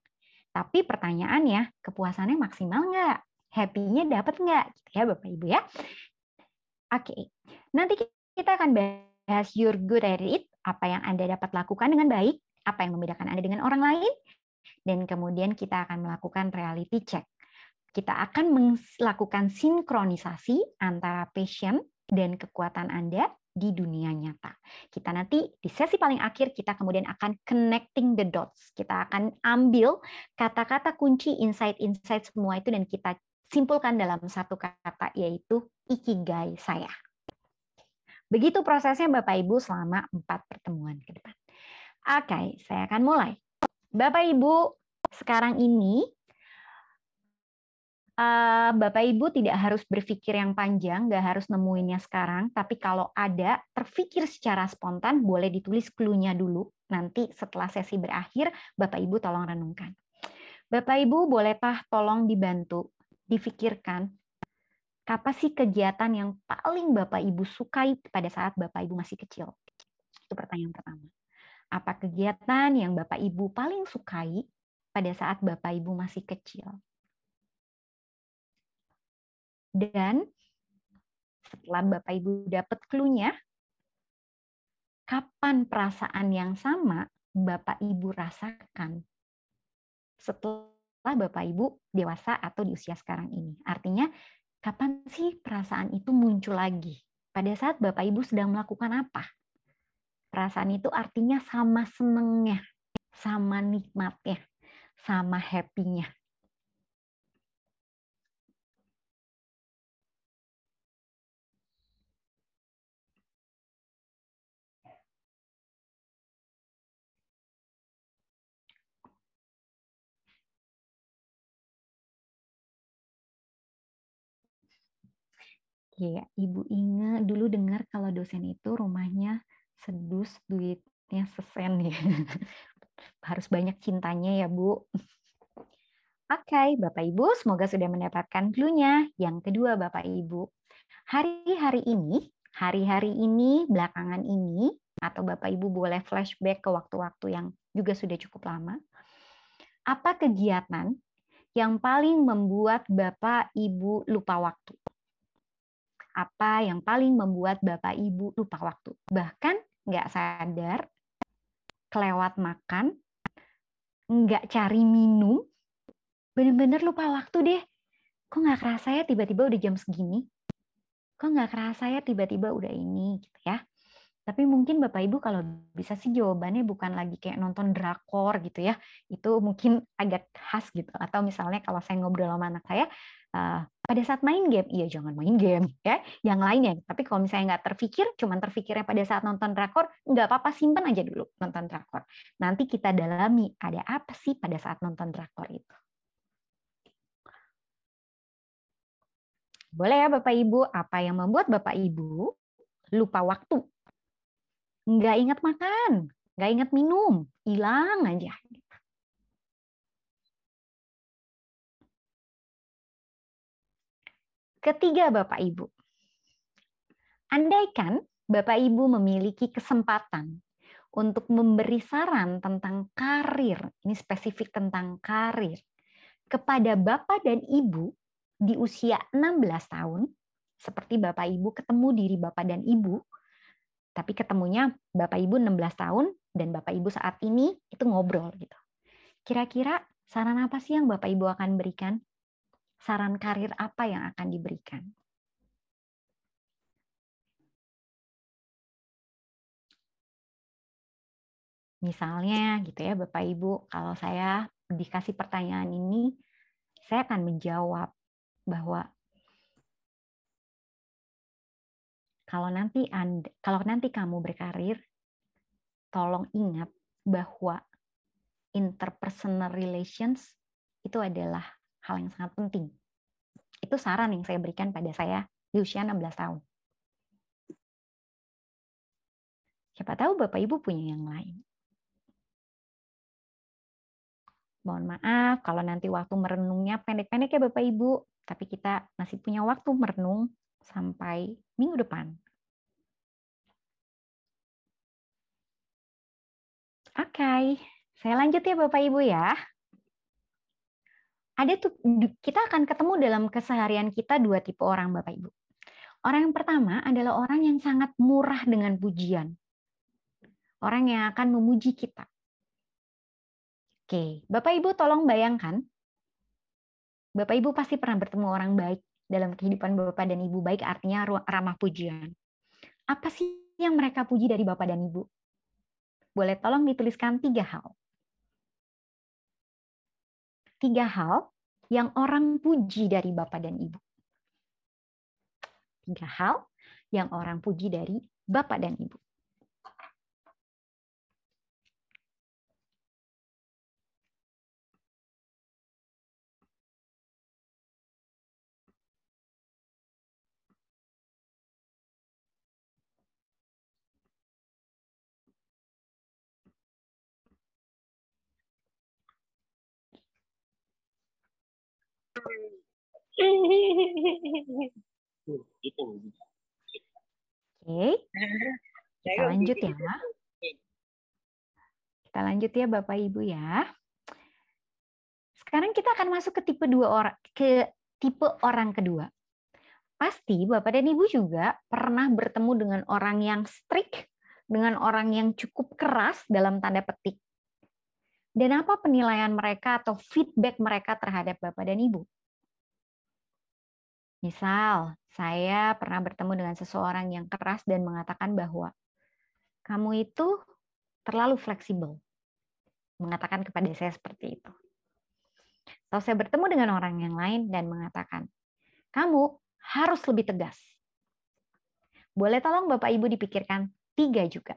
Tapi pertanyaannya, kepuasannya maksimal nggak? Happy-nya dapat nggak? Gitu ya Bapak Ibu ya. Oke, nanti kita akan bahas you're good at it, apa yang Anda dapat lakukan dengan baik, apa yang membedakan Anda dengan orang lain, dan kemudian kita akan melakukan reality check. Kita akan melakukan sinkronisasi antara passion dan kekuatan Anda di dunia nyata. Kita nanti di sesi paling akhir kita kemudian akan connecting the dots. Kita akan ambil kata-kata kunci, insight-insight semua itu dan kita simpulkan dalam satu kata, yaitu ikigai saya. Begitu prosesnya Bapak Ibu selama 4 pertemuan ke depan. Oke, saya akan mulai. Bapak Ibu, sekarang ini Bapak Ibu tidak harus berpikir yang panjang, nggak harus nemuinnya sekarang, tapi kalau ada terpikir secara spontan, boleh ditulis clue-nya dulu. Nanti setelah sesi berakhir, Bapak Ibu tolong renungkan. Bapak Ibu boleh tolong dibantu, difikirkan, apa sih kegiatan yang paling Bapak Ibu sukai pada saat Bapak Ibu masih kecil? Itu pertanyaan pertama. Apa kegiatan yang Bapak Ibu paling sukai pada saat Bapak Ibu masih kecil? Dan setelah Bapak Ibu dapat clue-nya, kapan perasaan yang sama Bapak Ibu rasakan setelah Bapak Ibu dewasa atau di usia sekarang ini? Artinya, kapan sih perasaan itu muncul lagi? Pada saat Bapak Ibu sedang melakukan apa? Perasaan itu artinya sama senengnya, sama nikmatnya, sama happy-nya. Ya, Ibu ingat dulu dengar kalau dosen itu rumahnya sedus, duitnya sesen ya. Harus banyak cintanya ya, Bu. Oke, Bapak Ibu, semoga sudah mendapatkan clue-nya. Yang kedua, Bapak Ibu, hari-hari ini, belakangan ini, atau Bapak Ibu boleh flashback ke waktu-waktu yang juga sudah cukup lama. Apa kegiatan yang paling membuat Bapak Ibu lupa waktu? Apa yang paling membuat Bapak Ibu lupa waktu? Bahkan nggak sadar, kelewat makan, nggak cari minum, bener-bener lupa waktu deh. Kok nggak kerasa ya tiba-tiba udah jam segini? Kok nggak kerasa ya tiba-tiba udah ini gitu ya? Tapi mungkin Bapak Ibu kalau bisa sih jawabannya bukan lagi kayak nonton drakor gitu ya. Itu mungkin agak khas gitu. Atau misalnya kalau saya ngobrol sama anak saya, pada saat main game, iya jangan main game ya. Yang lainnya. Tapi kalau misalnya nggak terpikir, cuman terpikirnya pada saat nonton drakor, nggak apa-apa, simpen aja dulu nonton drakor. Nanti kita dalami ada apa sih pada saat nonton drakor itu. Boleh ya Bapak Ibu, apa yang membuat Bapak Ibu lupa waktu? Nggak ingat makan, nggak ingat minum, hilang aja. Ketiga, Bapak Ibu. Andaikan Bapak Ibu memiliki kesempatan untuk memberi saran tentang karir, ini spesifik tentang karir, kepada Bapak dan Ibu di usia 16 tahun, seperti Bapak Ibu ketemu diri Bapak dan Ibu, tapi ketemunya Bapak Ibu 16 tahun dan Bapak Ibu saat ini itu ngobrol gitu. Kira-kira saran apa sih yang Bapak Ibu akan berikan? Saran karir apa yang akan diberikan? Misalnya gitu ya Bapak Ibu, kalau saya dikasih pertanyaan ini, saya akan menjawab bahwa Kalau nanti kamu berkarir, tolong ingat bahwa interpersonal relations itu adalah hal yang sangat penting. Itu saran yang saya berikan pada saya di usia 16 tahun. Siapa tahu Bapak Ibu punya yang lain. Mohon maaf kalau nanti waktu merenungnya pendek-pendek ya Bapak Ibu, tapi kita masih punya waktu merenung sampai minggu depan. Oke, saya lanjut ya Bapak Ibu ya. Kita akan ketemu dalam keseharian kita dua tipe orang Bapak Ibu. Orang yang pertama adalah orang yang sangat murah dengan pujian. Orang yang akan memuji kita. Oke, Bapak Ibu tolong bayangkan, Bapak Ibu pasti pernah bertemu orang baik dalam kehidupan Bapak dan Ibu. Baik artinya ramah pujian. Apa sih yang mereka puji dari Bapak dan Ibu? Boleh tolong dituliskan 3 hal. 3 hal yang orang puji dari Bapak dan Ibu. 3 hal yang orang puji dari Bapak dan Ibu. Oke, kita lanjut ya. Kita lanjut ya Bapak Ibu ya. Sekarang kita akan masuk ke tipe orang kedua. Pasti Bapak dan Ibu juga pernah bertemu dengan orang yang strict, dengan orang yang cukup keras dalam tanda petik. Dan apa penilaian mereka atau feedback mereka terhadap Bapak dan Ibu? Misal, saya pernah bertemu dengan seseorang yang keras dan mengatakan bahwa kamu itu terlalu fleksibel. Mengatakan kepada saya seperti itu. Atau saya bertemu dengan orang yang lain dan mengatakan, kamu harus lebih tegas. Boleh tolong Bapak Ibu dipikirkan 3 juga.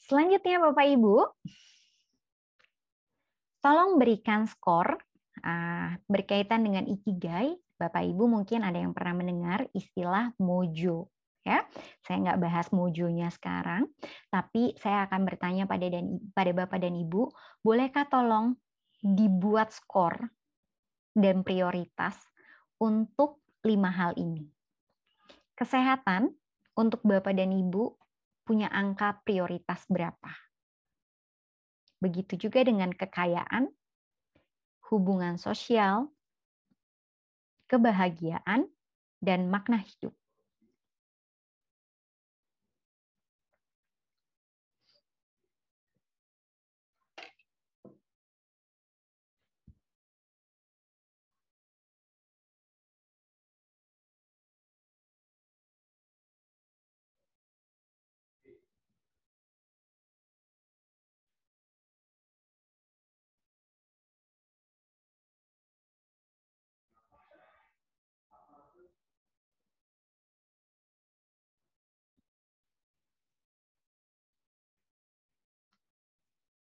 Selanjutnya Bapak Ibu, tolong berikan skor berkaitan dengan Ikigai. Bapak Ibu mungkin ada yang pernah mendengar istilah mojo. Ya, saya nggak bahas mojonya sekarang, tapi saya akan bertanya pada Bapak dan Ibu, bolehkah tolong dibuat skor dan prioritas untuk 5 hal ini? Kesehatan untuk Bapak dan Ibu punya angka prioritas berapa? Begitu juga dengan kekayaan, hubungan sosial, kebahagiaan, dan makna hidup.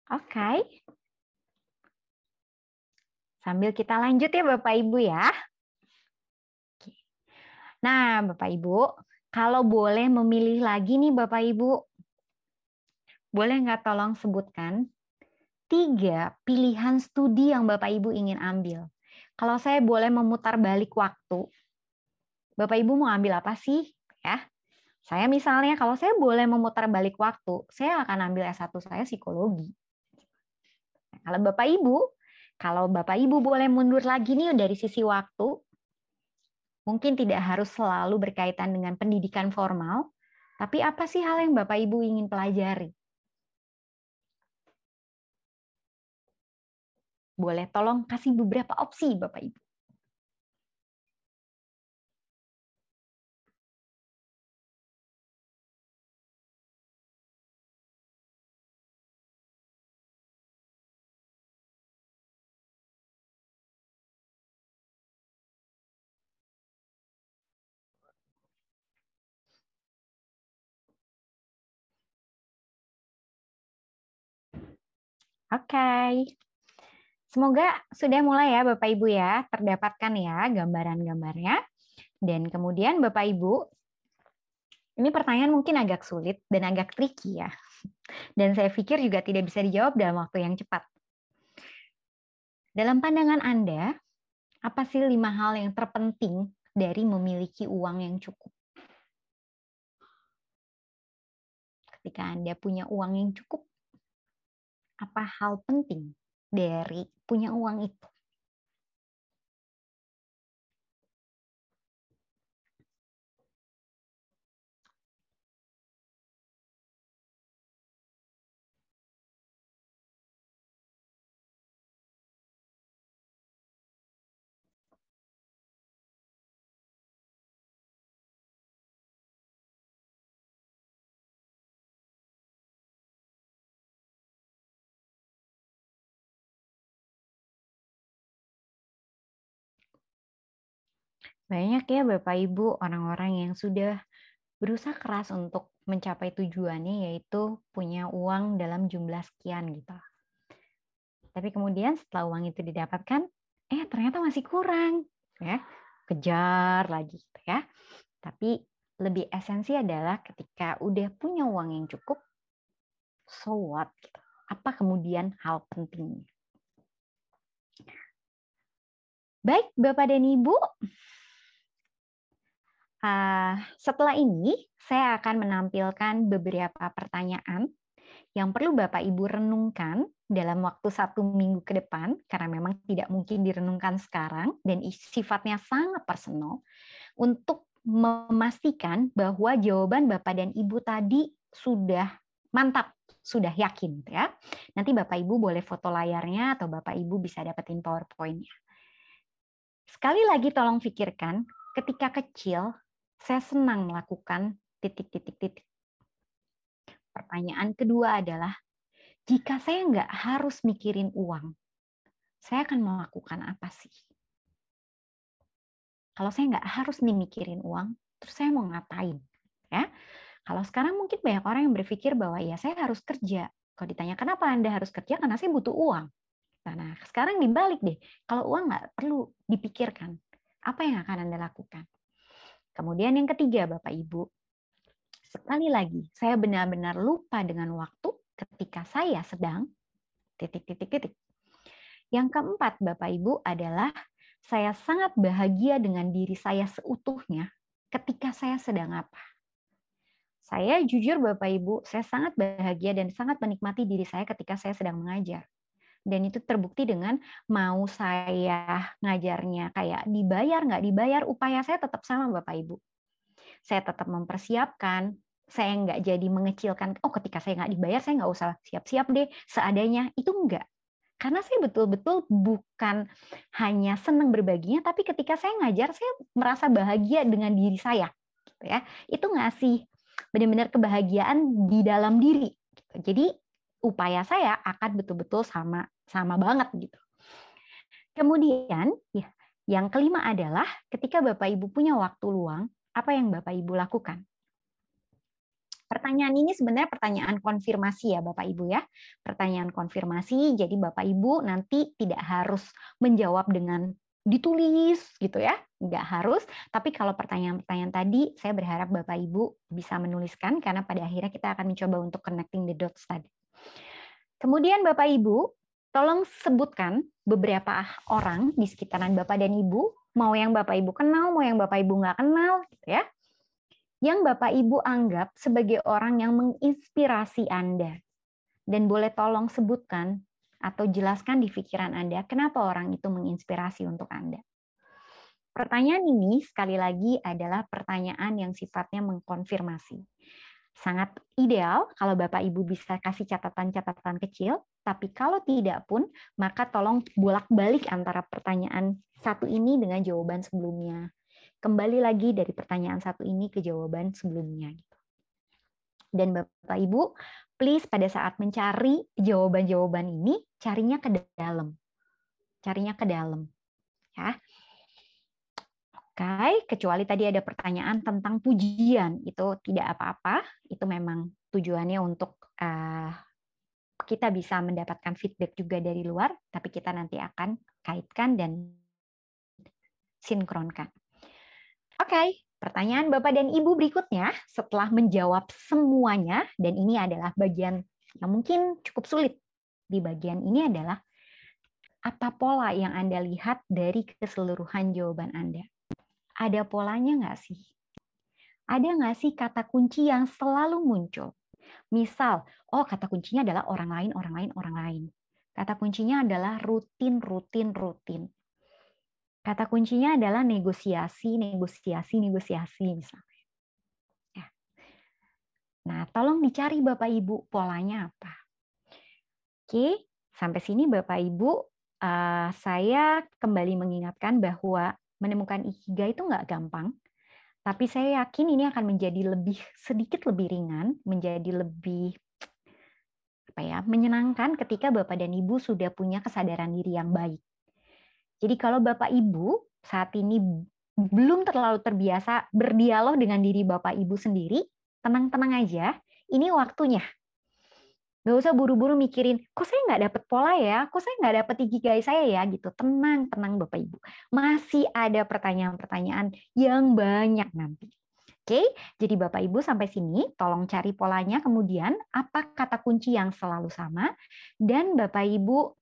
Oke. Sambil kita lanjut ya Bapak Ibu ya. Nah Bapak Ibu, kalau boleh memilih lagi nih Bapak Ibu, boleh nggak tolong sebutkan 3 pilihan studi yang Bapak Ibu ingin ambil? Kalau saya boleh memutar balik waktu, Bapak Ibu mau ambil apa sih? Ya, saya misalnya kalau saya boleh memutar balik waktu, saya akan ambil S1 saya psikologi. Kalau Bapak Ibu boleh mundur lagi nih dari sisi waktu, mungkin tidak harus selalu berkaitan dengan pendidikan formal, Tapi apa sih hal yang Bapak Ibu ingin pelajari? Boleh tolong kasih beberapa opsi, Bapak Ibu. Oke. Semoga sudah mulai ya Bapak Ibu ya, terdapatkan ya gambaran-gambarnya. Dan kemudian Bapak Ibu, ini pertanyaan mungkin agak sulit dan agak tricky ya. Dan saya pikir juga tidak bisa dijawab dalam waktu yang cepat. Dalam pandangan Anda, apa sih 5 hal yang terpenting dari memiliki uang yang cukup? Ketika Anda punya uang yang cukup, apa hal penting dari punya uang itu? Banyak ya Bapak Ibu orang-orang yang sudah berusaha keras untuk mencapai tujuannya, yaitu punya uang dalam jumlah sekian gitu. Tapi kemudian setelah uang itu didapatkan, ternyata masih kurang, ya. Kejar lagi gitu ya. Tapi lebih esensi adalah ketika udah punya uang yang cukup, so what? Gitu. Apa kemudian hal pentingnya? Baik, Bapak dan Ibu, setelah ini saya akan menampilkan beberapa pertanyaan yang perlu Bapak Ibu renungkan dalam waktu 1 minggu ke depan, karena memang tidak mungkin direnungkan sekarang dan sifatnya sangat personal, untuk memastikan bahwa jawaban Bapak dan Ibu tadi sudah mantap, sudah yakin. Ya. Nanti Bapak Ibu boleh foto layarnya atau Bapak Ibu bisa dapetin PowerPoint-nya. Sekali lagi tolong pikirkan, ketika kecil, saya senang melakukan titik-titik-titik. Pertanyaan kedua adalah, jika saya nggak harus mikirin uang, saya akan melakukan apa sih? Kalau saya nggak harus nih mikirin uang, terus saya mau ngapain? Ya, kalau sekarang mungkin banyak orang yang berpikir bahwa ya saya harus kerja. Kalau ditanya kenapa Anda harus kerja, karena saya butuh uang. Nah, sekarang dibalik deh. Kalau uang nggak perlu dipikirkan, apa yang akan Anda lakukan? Kemudian yang ketiga, Bapak Ibu, sekali lagi, saya benar-benar lupa dengan waktu ketika saya sedang titik-titik-titik. Yang keempat, Bapak Ibu, adalah saya sangat bahagia dengan diri saya seutuhnya ketika saya sedang apa. Saya jujur Bapak Ibu, saya sangat bahagia dan sangat menikmati diri saya ketika saya sedang mengajar. Dan itu terbukti dengan mau saya ngajarnya kayak dibayar, nggak dibayar, upaya saya tetap sama Bapak Ibu. Saya tetap mempersiapkan, saya nggak jadi mengecilkan, ketika saya nggak dibayar, saya nggak usah siap-siap deh, seadanya. Itu enggak. Karena saya betul-betul bukan hanya senang berbaginya, tapi ketika saya ngajar, saya merasa bahagia dengan diri saya. Gitu ya. Itu ngasih benar-benar kebahagiaan di dalam diri. Jadi upaya saya akan betul-betul sama banget gitu. Kemudian ya, yang kelima adalah ketika Bapak Ibu punya waktu luang, apa yang Bapak Ibu lakukan? Pertanyaan ini sebenarnya pertanyaan konfirmasi ya Bapak Ibu ya. Pertanyaan konfirmasi, jadi Bapak Ibu nanti tidak harus menjawab dengan ditulis gitu ya, nggak harus. Tapi kalau pertanyaan-pertanyaan tadi, saya berharap Bapak Ibu bisa menuliskan karena pada akhirnya kita akan mencoba untuk connecting the dots tadi. Kemudian Bapak Ibu, tolong sebutkan beberapa orang di sekitaran Bapak dan Ibu, mau yang Bapak Ibu kenal, mau yang Bapak Ibu nggak kenal, gitu ya, yang Bapak Ibu anggap sebagai orang yang menginspirasi Anda. Dan boleh tolong sebutkan atau jelaskan di pikiran Anda kenapa orang itu menginspirasi untuk Anda. Pertanyaan ini sekali lagi adalah pertanyaan yang sifatnya mengkonfirmasi. Sangat ideal kalau Bapak Ibu bisa kasih catatan-catatan kecil, tapi kalau tidak pun, maka tolong bolak-balik antara pertanyaan satu ini dengan jawaban sebelumnya. Kembali lagi dari pertanyaan satu ini ke jawaban sebelumnya. Dan Bapak Ibu, please pada saat mencari jawaban-jawaban ini, carinya ke dalam. Carinya ke dalam. Ya. Oke, kecuali tadi ada pertanyaan tentang pujian, itu tidak apa-apa, itu memang tujuannya untuk kita bisa mendapatkan feedback juga dari luar, tapi kita nanti akan kaitkan dan sinkronkan. Oke, pertanyaan Bapak dan Ibu berikutnya setelah menjawab semuanya, dan ini adalah bagian yang mungkin cukup sulit di bagian ini adalah apa pola yang Anda lihat dari keseluruhan jawaban Anda? Ada polanya nggak sih? Ada nggak sih kata kunci yang selalu muncul? Misal, oh kata kuncinya adalah orang lain, orang lain, orang lain. Kata kuncinya adalah rutin, rutin, rutin. Kata kuncinya adalah negosiasi, negosiasi, negosiasi misalnya. Ya. Nah, tolong dicari Bapak Ibu polanya apa. Oke, sampai sini Bapak Ibu, saya kembali mengingatkan bahwa menemukan ikigai itu nggak gampang. Tapi saya yakin ini akan menjadi sedikit lebih ringan, menjadi lebih menyenangkan ketika Bapak dan Ibu sudah punya kesadaran diri yang baik. Jadi kalau Bapak Ibu saat ini belum terlalu terbiasa berdialog dengan diri Bapak Ibu sendiri, tenang-tenang aja, ini waktunya. Nggak usah buru-buru mikirin, kok saya nggak dapet pola ya, kok saya nggak dapet ikigai saya ya, gitu. Tenang, tenang Bapak Ibu. Masih ada pertanyaan-pertanyaan yang banyak nanti. Oke, jadi Bapak Ibu sampai sini tolong cari polanya, kemudian apa kata kunci yang selalu sama, dan Bapak Ibu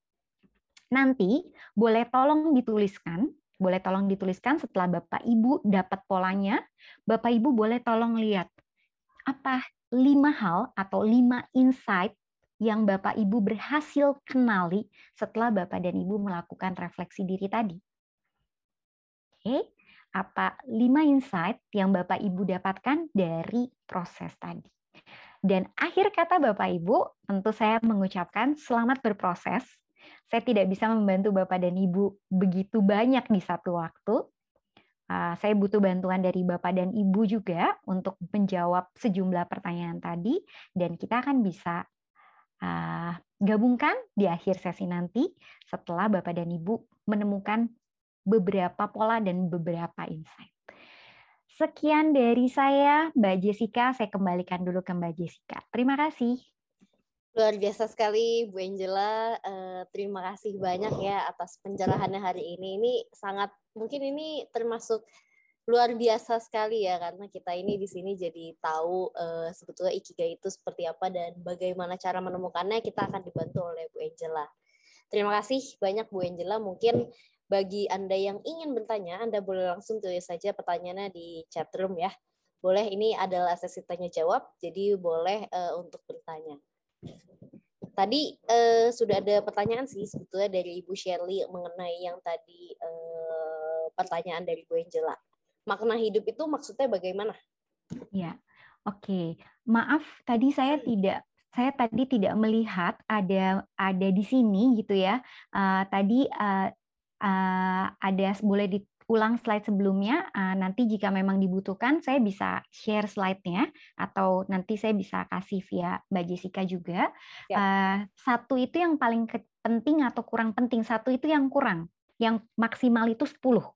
nanti boleh tolong dituliskan setelah Bapak Ibu dapat polanya, Bapak Ibu boleh tolong lihat apa 5 hal atau 5 insight yang Bapak Ibu berhasil kenali setelah Bapak dan Ibu melakukan refleksi diri tadi. Oke. Apa 5 insight yang Bapak Ibu dapatkan dari proses tadi. Dan akhir kata Bapak Ibu, tentu saya mengucapkan selamat berproses. Saya tidak bisa membantu Bapak dan Ibu begitu banyak di satu waktu. Saya butuh bantuan dari Bapak dan Ibu juga untuk menjawab sejumlah pertanyaan tadi, dan kita akan bisa gabungkan di akhir sesi nanti setelah Bapak dan Ibu menemukan beberapa pola dan beberapa insight. Sekian dari saya, Mbak Jessica. Saya kembalikan dulu ke Mbak Jessica. Terima kasih. Luar biasa sekali, Bu Angela. Terima kasih banyak ya atas pencerahannya hari ini. Ini sangat, mungkin ini termasuk luar biasa sekali ya, karena kita ini di sini jadi tahu sebetulnya ikigai itu seperti apa dan bagaimana cara menemukannya. Kita akan dibantu oleh Bu Angela. Terima kasih banyak Bu Angela. Mungkin bagi Anda yang ingin bertanya, Anda boleh langsung tulis saja pertanyaannya di chat room ya. Boleh, ini adalah sesi tanya jawab, jadi boleh untuk bertanya. Tadi sudah ada pertanyaan sih sebetulnya dari Ibu Shirley mengenai yang tadi pertanyaan dari Bu Angela. Makna hidup itu maksudnya bagaimana? Ya, oke. Maaf, tadi saya tadi tidak melihat ada di sini gitu ya. Tadi ada, boleh diulang slide sebelumnya. Nanti jika memang dibutuhkan, saya bisa share slide-nya atau nanti saya bisa kasih via Mbak Jessica juga. Satu itu yang paling penting atau kurang penting, satu itu yang kurang, yang maksimal itu 10.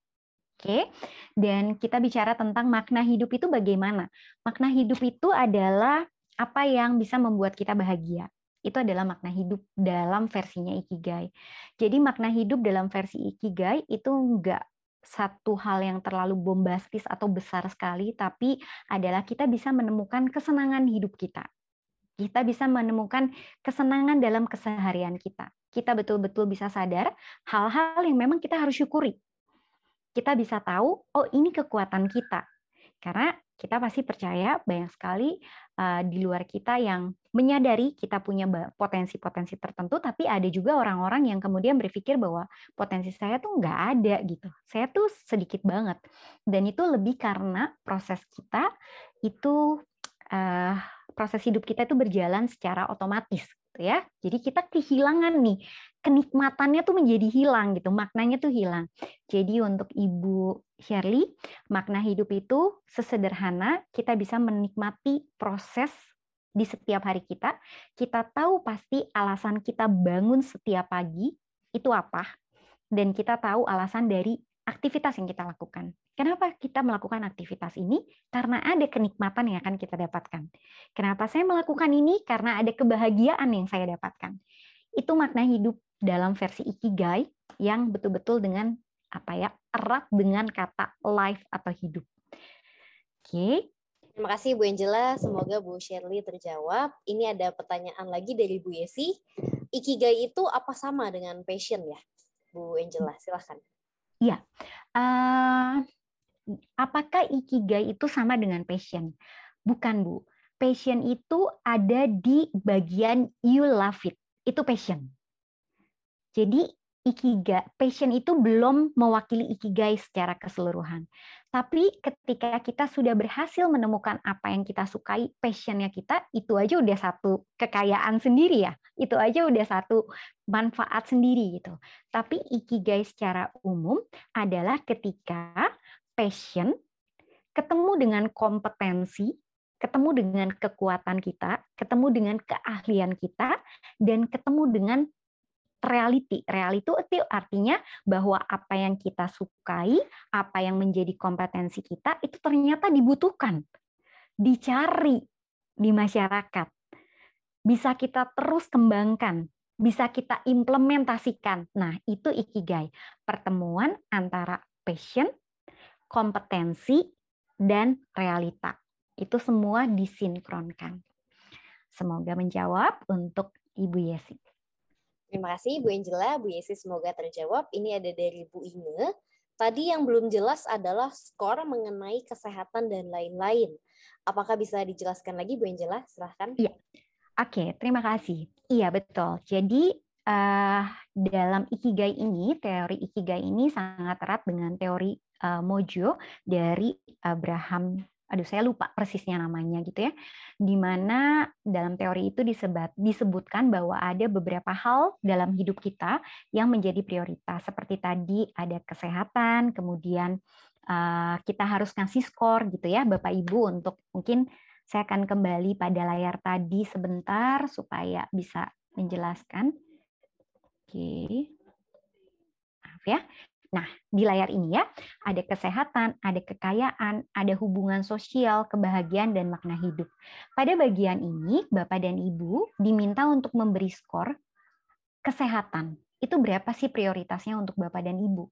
Oke, dan kita bicara tentang makna hidup itu bagaimana. Makna hidup itu adalah apa yang bisa membuat kita bahagia. Itu adalah makna hidup dalam versinya Ikigai. Jadi makna hidup dalam versi Ikigai itu enggak satu hal yang terlalu bombastis atau besar sekali, tapi adalah kita bisa menemukan kesenangan hidup kita. Kita bisa menemukan kesenangan dalam keseharian kita. Kita betul-betul bisa sadar hal-hal yang memang kita harus syukuri. Kita bisa tahu, oh ini kekuatan kita. Karena kita pasti percaya banyak sekali di luar kita yang menyadari kita punya potensi-potensi tertentu, tapi ada juga orang-orang yang kemudian berpikir bahwa potensi saya tuh nggak ada gitu. Saya tuh sedikit banget. Dan itu lebih karena proses kita itu proses hidup kita itu berjalan secara otomatis, gitu ya. Jadi kita kehilangan nih, kenikmatannya tuh menjadi hilang gitu, maknanya tuh hilang. Jadi untuk Ibu Shirley, makna hidup itu sesederhana kita bisa menikmati proses di setiap hari kita. Kita tahu pasti alasan kita bangun setiap pagi itu apa, dan kita tahu alasan dari aktivitas yang kita lakukan. Kenapa kita melakukan aktivitas ini? Karena ada kenikmatan yang akan kita dapatkan. Kenapa saya melakukan ini? Karena ada kebahagiaan yang saya dapatkan. Itu makna hidup dalam versi Ikigai yang betul-betul dengan erat dengan kata life atau hidup. Oke. Terima kasih Bu Angela, semoga Bu Shirley terjawab. Ini ada pertanyaan lagi dari Bu Yesi. Ikigai itu apa sama dengan passion ya? Bu Angela, silahkan. Iya. Apakah Ikigai itu sama dengan passion? Bukan, Bu. Passion itu ada di bagian you love it. Itu passion. Jadi passion itu belum mewakili Ikigai secara keseluruhan. Tapi ketika kita sudah berhasil menemukan apa yang kita sukai, passionnya kita, itu aja udah satu kekayaan sendiri ya. Itu aja udah satu manfaat sendiri gitu. Tapi Ikigai secara umum adalah ketika passion ketemu dengan kompetensi, ketemu dengan kekuatan kita, ketemu dengan keahlian kita, dan ketemu dengan reality. Reality itu artinya bahwa apa yang kita sukai, apa yang menjadi kompetensi kita, itu ternyata dibutuhkan, dicari di masyarakat. Bisa kita terus kembangkan, bisa kita implementasikan. Nah, itu Ikigai. Pertemuan antara passion, kompetensi, dan realita. Itu semua disinkronkan. Semoga menjawab untuk Ibu Yesi. Terima kasih Bu Angela, Bu Yesi semoga terjawab. Ini ada dari Bu Inge. Tadi yang belum jelas adalah skor mengenai kesehatan dan lain-lain. Apakah bisa dijelaskan lagi Bu Angela? Silahkan. Iya. Oke, terima kasih. Iya, betul. Jadi dalam Ikigai ini, teori Ikigai ini sangat erat dengan teori Mojo dari Abraham, saya lupa persisnya namanya gitu ya, di mana dalam teori itu disebutkan bahwa ada beberapa hal dalam hidup kita yang menjadi prioritas. Seperti tadi ada kesehatan, kemudian kita harus ngasih skor gitu ya, Bapak Ibu, untuk mungkin saya akan kembali pada layar tadi sebentar supaya bisa menjelaskan. Oke. Maaf ya. Nah, di layar ini ya, ada kesehatan, ada kekayaan, ada hubungan sosial, kebahagiaan, dan makna hidup. Pada bagian ini, Bapak dan Ibu diminta untuk memberi skor kesehatan. Itu berapa sih prioritasnya untuk Bapak dan Ibu?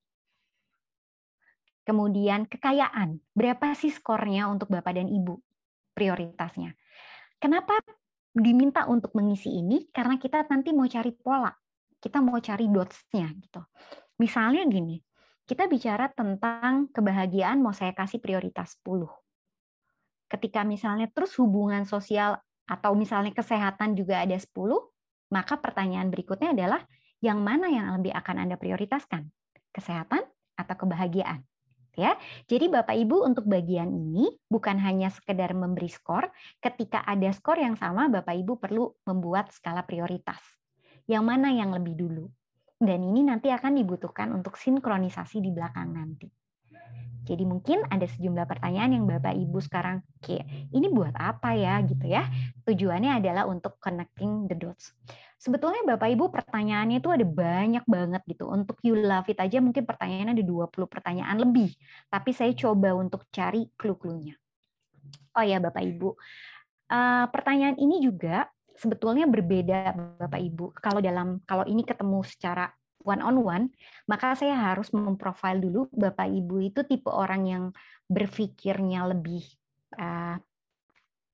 Kemudian kekayaan, berapa sih skornya untuk Bapak dan Ibu? Prioritasnya. Kenapa diminta untuk mengisi ini? Karena kita nanti mau cari pola. Kita mau cari dots-nya gitu. Misalnya gini, kita bicara tentang kebahagiaan mau saya kasih prioritas 10. Ketika misalnya terus hubungan sosial atau misalnya kesehatan juga ada 10, maka pertanyaan berikutnya adalah yang mana yang lebih akan Anda prioritaskan? Kesehatan atau kebahagiaan? Ya, jadi Bapak Ibu untuk bagian ini bukan hanya sekedar memberi skor, ketika ada skor yang sama Bapak Ibu perlu membuat skala prioritas. Yang mana yang lebih dulu? Dan ini nanti akan dibutuhkan untuk sinkronisasi di belakang nanti. Jadi mungkin ada sejumlah pertanyaan yang Bapak Ibu sekarang kayak ini buat apa ya gitu ya. Tujuannya adalah untuk connecting the dots. Sebetulnya Bapak Ibu pertanyaannya itu ada banyak banget gitu. Untuk You Love It aja mungkin pertanyaannya ada 20 pertanyaan lebih. Tapi saya coba untuk cari clue-cluenya. Oh ya Bapak Ibu. Pertanyaan ini juga sebetulnya berbeda Bapak Ibu. Kalau ini ketemu secara one on one, maka saya harus memprofil dulu Bapak Ibu itu tipe orang yang berpikirnya lebih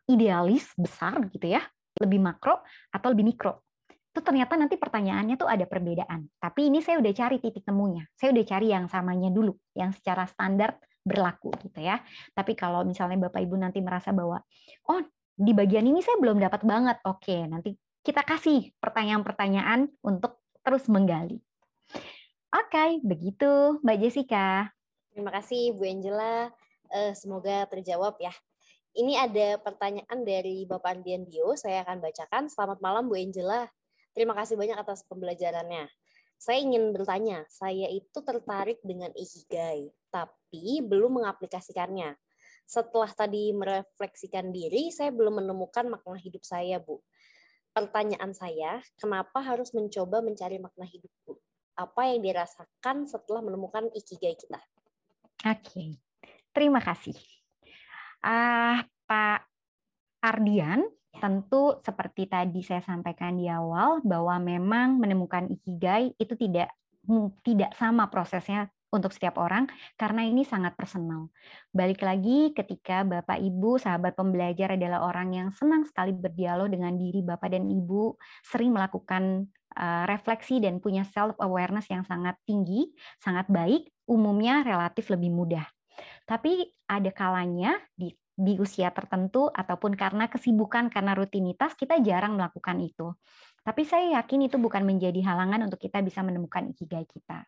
idealis, besar gitu ya, lebih makro atau lebih mikro. Itu ternyata nanti pertanyaannya tuh ada perbedaan. Tapi ini saya udah cari titik temunya. Saya udah cari yang samanya dulu, yang secara standar berlaku gitu ya. Tapi kalau misalnya Bapak Ibu nanti merasa bahwa oh di bagian ini saya belum dapat banget, oke, nanti kita kasih pertanyaan-pertanyaan untuk terus menggali. Oke, begitu Mbak Jessica. Terima kasih Bu Angela. Semoga terjawab ya. Ini ada pertanyaan dari Bapak Andian Dio, saya akan bacakan. Selamat malam Bu Angela, terima kasih banyak atas pembelajarannya. Saya ingin bertanya, saya itu tertarik dengan Ikigai, tapi belum mengaplikasikannya. Setelah tadi merefleksikan diri, saya belum menemukan makna hidup saya, Bu. Pertanyaan saya, kenapa harus mencoba mencari makna hidup, Bu? Apa yang dirasakan setelah menemukan Ikigai kita? Oke, terima kasih. Pak Ardian, tentu seperti tadi saya sampaikan di awal bahwa memang menemukan Ikigai itu tidak sama prosesnya untuk setiap orang karena ini sangat personal. Balik lagi ketika Bapak Ibu, sahabat pembelajar adalah orang yang senang sekali berdialog dengan diri Bapak dan Ibu, sering melakukan refleksi dan punya self awareness yang sangat tinggi, sangat baik, umumnya relatif lebih mudah. Tapi ada kalanya di usia tertentu ataupun karena kesibukan, karena rutinitas, kita jarang melakukan itu. Tapi saya yakin itu bukan menjadi halangan untuk kita bisa menemukan Ikigai kita.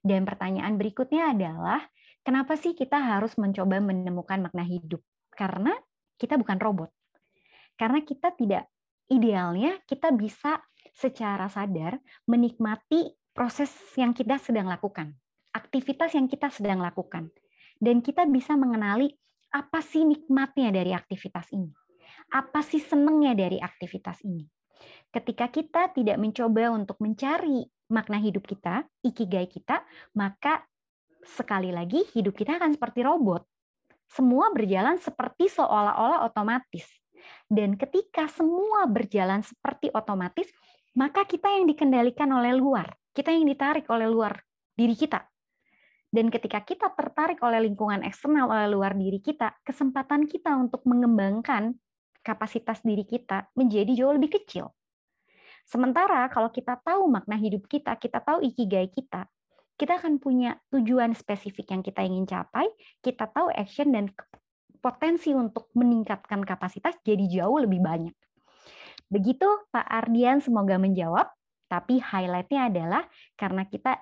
Dan pertanyaan berikutnya adalah, kenapa sih kita harus mencoba menemukan makna hidup? Karena kita bukan robot. Karena kita tidak, idealnya kita bisa secara sadar menikmati proses yang kita sedang lakukan, aktivitas yang kita sedang lakukan. Dan kita bisa mengenali apa sih nikmatnya dari aktivitas ini. Apa sih senangnya dari aktivitas ini. Ketika kita tidak mencoba untuk mencari makna hidup kita, Ikigai kita, maka sekali lagi hidup kita akan seperti robot. Semua berjalan seperti seolah-olah otomatis. Dan ketika semua berjalan seperti otomatis, maka kita yang dikendalikan oleh luar. Kita yang ditarik oleh luar diri kita. Dan ketika kita tertarik oleh lingkungan eksternal, oleh luar diri kita, kesempatan kita untuk mengembangkan kapasitas diri kita menjadi jauh lebih kecil. Sementara kalau kita tahu makna hidup kita tahu Ikigai kita akan punya tujuan spesifik yang kita ingin capai, kita tahu action dan potensi untuk meningkatkan kapasitas jadi jauh lebih banyak. Begitu Pak Ardian, semoga menjawab, tapi highlight-nya adalah karena kita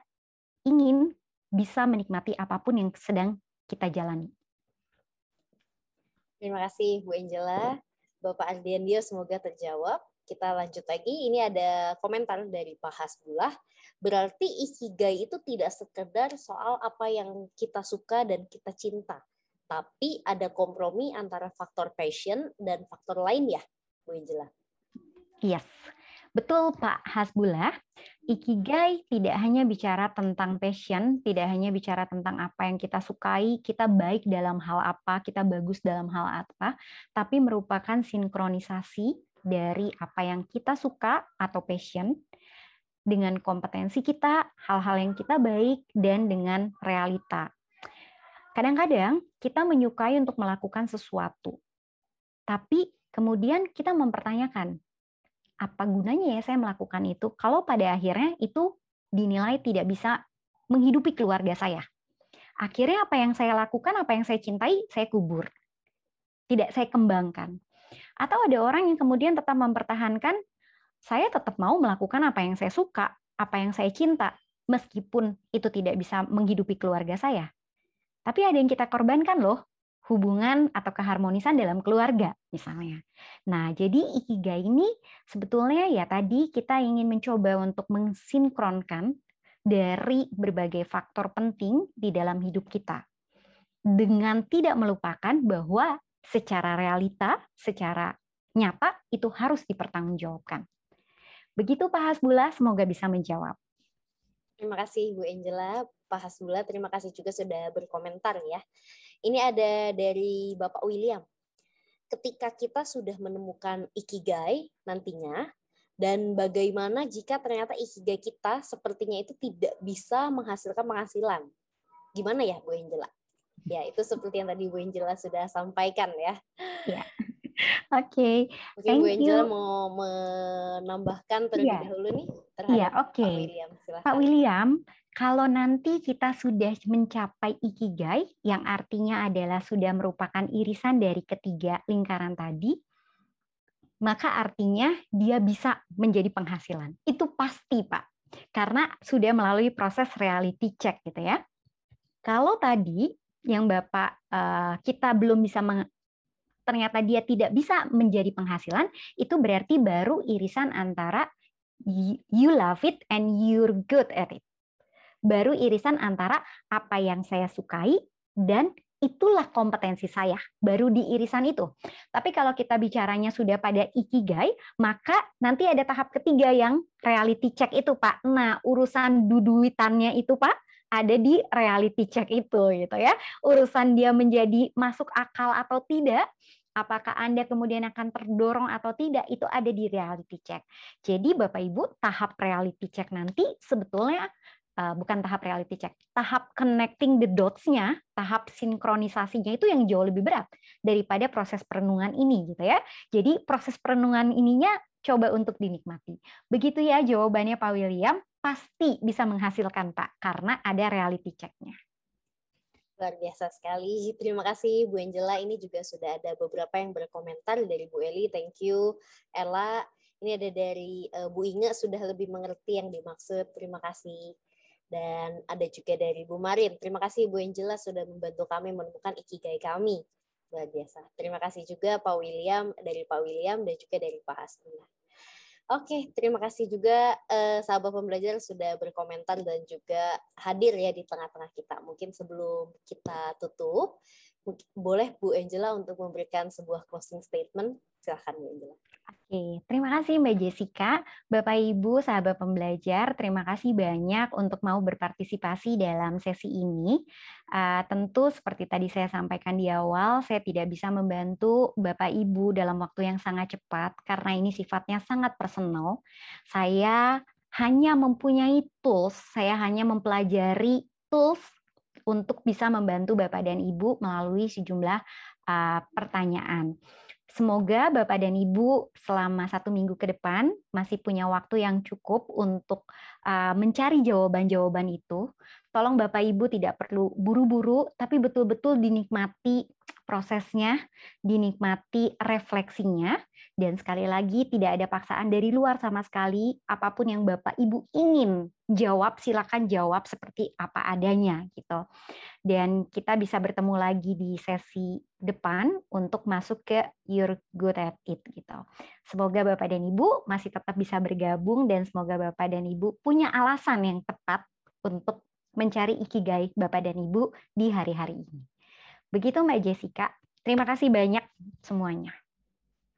ingin bisa menikmati apapun yang sedang kita jalani. Terima kasih Bu Angela. Bapak Ardian Dio semoga terjawab. Kita lanjut lagi. Ini ada komentar dari Pak Hasbullah. Berarti Ikigai itu tidak sekedar soal apa yang kita suka dan kita cinta, tapi ada kompromi antara faktor passion dan faktor lain ya, Bu Angela? Yes. Betul Pak Hasbullah, Ikigai tidak hanya bicara tentang passion, tidak hanya bicara tentang apa yang kita sukai, kita baik dalam hal apa, kita bagus dalam hal apa, tapi merupakan sinkronisasi dari apa yang kita suka atau passion dengan kompetensi kita, hal-hal yang kita baik, dan dengan realita. Kadang-kadang kita menyukai untuk melakukan sesuatu, tapi kemudian kita mempertanyakan, apa gunanya ya saya melakukan itu kalau pada akhirnya itu dinilai tidak bisa menghidupi keluarga saya. Akhirnya apa yang saya lakukan, apa yang saya cintai, saya kubur. Tidak saya kembangkan. Atau ada orang yang kemudian tetap mempertahankan, saya tetap mau melakukan apa yang saya suka, apa yang saya cinta, meskipun itu tidak bisa menghidupi keluarga saya. Tapi ada yang kita korbankan loh, hubungan atau keharmonisan dalam keluarga misalnya. Nah, jadi Ikigai ini sebetulnya ya tadi kita ingin mencoba untuk mensinkronkan dari berbagai faktor penting di dalam hidup kita. Dengan tidak melupakan bahwa secara realita, secara nyata itu harus dipertanggungjawabkan. Begitu Pak Hasbullah, semoga bisa menjawab. Terima kasih Bu Angela, Pak Hasbullah, terima kasih juga sudah berkomentar ya. Ini ada dari Bapak William. Ketika kita sudah menemukan Ikigai nantinya, dan bagaimana jika ternyata Ikigai kita sepertinya itu tidak bisa menghasilkan penghasilan. Gimana ya Bu Angela? Ya, itu seperti yang tadi Bu Angela sudah sampaikan ya. Ya. Oke, mungkin Bu Angela mau menambahkan terlebih dahulu nih terhadap Pak William. Silahkan. Pak William, kalau nanti kita sudah mencapai Ikigai, yang artinya adalah sudah merupakan irisan dari ketiga lingkaran tadi, maka artinya dia bisa menjadi penghasilan. Itu pasti, Pak. Karena sudah melalui proses reality check gitu ya. Kalau tadi yang Bapak kita belum bisa ternyata dia tidak bisa menjadi penghasilan, itu berarti baru irisan antara you love it and you're good at it. Baru irisan antara apa yang saya sukai dan itulah kompetensi saya, baru di irisan itu. Tapi kalau kita bicaranya sudah pada ikigai, maka nanti ada tahap ketiga yang reality check itu, Pak. Nah, urusan duduitannya itu, Pak, ada di reality check itu gitu ya. Urusan dia menjadi masuk akal atau tidak, apakah Anda kemudian akan terdorong atau tidak, itu ada di reality check. Jadi Bapak Ibu, tahap reality check nanti sebetulnya bukan tahap reality check, tahap connecting the dots-nya, tahap sinkronisasinya itu yang jauh lebih berat daripada proses perenungan ini gitu ya. Jadi proses perenungan ininya coba untuk dinikmati. Begitu ya jawabannya Pak William, pasti bisa menghasilkan Pak, karena ada reality check-nya. Luar biasa sekali. Terima kasih Bu Angela. Ini juga sudah ada beberapa yang berkomentar dari Bu Eli. Thank you. Ella, ini ada dari Bu Inge, sudah lebih mengerti yang dimaksud. Terima kasih. Dan ada juga dari Bu Marin. Terima kasih Bu Angela sudah membantu kami menemukan ikigai kami. Luar biasa. Terima kasih juga Pak William, dari Pak William dan juga dari Pak Hasbullah. Oke, terima kasih juga sahabat pembelajar sudah berkomentar dan juga hadir ya di tengah-tengah kita. Mungkin sebelum kita tutup, boleh Bu Angela untuk memberikan sebuah closing statement. Silakan Bu Angela. Oke, terima kasih Mbak Jessica. Bapak Ibu, sahabat pembelajar, terima kasih banyak untuk mau berpartisipasi dalam sesi ini. Tentu seperti tadi saya sampaikan di awal, saya tidak bisa membantu Bapak Ibu dalam waktu yang sangat cepat karena ini sifatnya sangat personal. Saya hanya mempunyai tools, saya hanya mempelajari tools untuk bisa membantu Bapak dan Ibu melalui sejumlah pertanyaan. Semoga Bapak dan Ibu selama 1 minggu ke depan masih punya waktu yang cukup untuk mencari jawaban-jawaban itu. Tolong Bapak Ibu tidak perlu buru-buru, tapi betul-betul dinikmati prosesnya, dinikmati refleksinya, dan sekali lagi tidak ada paksaan dari luar sama sekali. Apapun yang Bapak Ibu ingin jawab, silakan jawab seperti apa adanya gitu. Dan kita bisa bertemu lagi di sesi depan untuk masuk ke You're Good at It gitu. Semoga Bapak dan Ibu masih tetap bisa bergabung dan semoga Bapak dan Ibu punya alasan yang tepat untuk mencari ikigai Bapak dan Ibu di hari-hari ini. Begitu Mbak Jessica. Terima kasih banyak semuanya.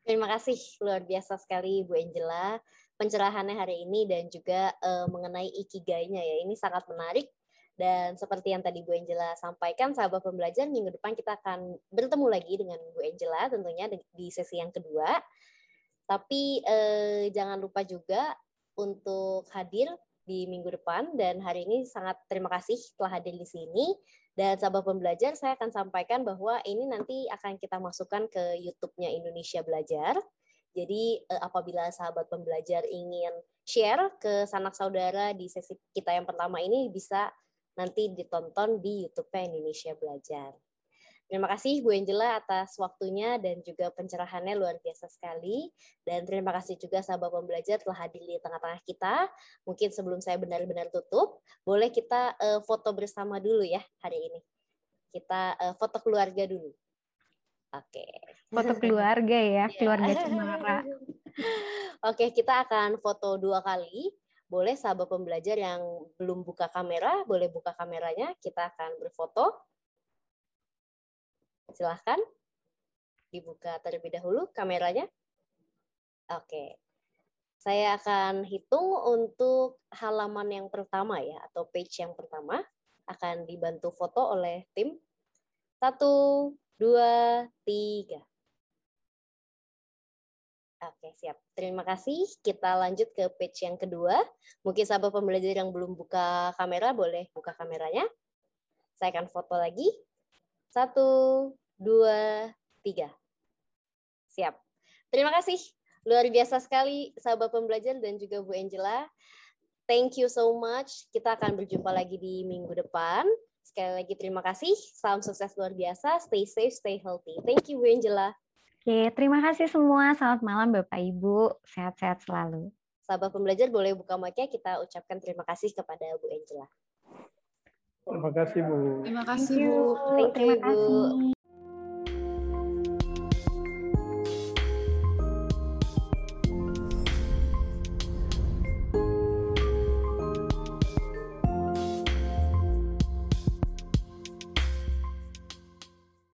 Terima kasih, luar biasa sekali Bu Angela pencerahannya hari ini dan juga mengenai ikigainya ya. Ini sangat menarik. Dan seperti yang tadi Bu Angela sampaikan, sahabat pembelajar, minggu depan kita akan bertemu lagi dengan Bu Angela tentunya di sesi yang kedua. Tapi jangan lupa juga untuk hadir di minggu depan. Dan hari ini sangat terima kasih telah hadir di sini. Dan sahabat pembelajar, saya akan sampaikan bahwa ini nanti akan kita masukkan ke YouTube-nya Indonesia Belajar. Jadi apabila sahabat pembelajar ingin share ke sanak saudara di sesi kita yang pertama ini, bisa nanti ditonton di YouTube-nya Indonesia Belajar. Terima kasih Bu Angela atas waktunya dan juga pencerahannya luar biasa sekali. Dan terima kasih juga sahabat pembelajar telah hadir di tengah-tengah kita. Mungkin sebelum saya benar-benar tutup, boleh kita foto bersama dulu ya hari ini. Kita foto keluarga dulu. Oke. Foto keluarga ya, keluarga Cemara. Oke, kita akan foto 2 kali. Boleh sahabat pembelajar yang belum buka kamera, boleh buka kameranya. Kita akan berfoto. Silahkan. Dibuka terlebih dahulu kameranya. Oke. Saya akan hitung untuk halaman yang pertama ya, atau page yang pertama. Akan dibantu foto oleh tim. 1, 2, 3. Oke, siap. Terima kasih. Kita lanjut ke page yang kedua. Mungkin sahabat pembelajar yang belum buka kamera, boleh buka kameranya. Saya akan foto lagi. 1, 2, 3. Siap. Terima kasih. Luar biasa sekali sahabat pembelajar dan juga Bu Angela. Thank you so much. Kita akan berjumpa lagi di minggu depan. Sekali lagi terima kasih. Salam sukses luar biasa. Stay safe, stay healthy. Thank you Bu Angela. Oke, terima kasih semua. Selamat malam Bapak Ibu. Sehat-sehat selalu. Sahabat pembelajar boleh buka mic-nya, kita ucapkan terima kasih kepada Bu Angela. Terima kasih Bu. Terima kasih Bu. Terima kasih.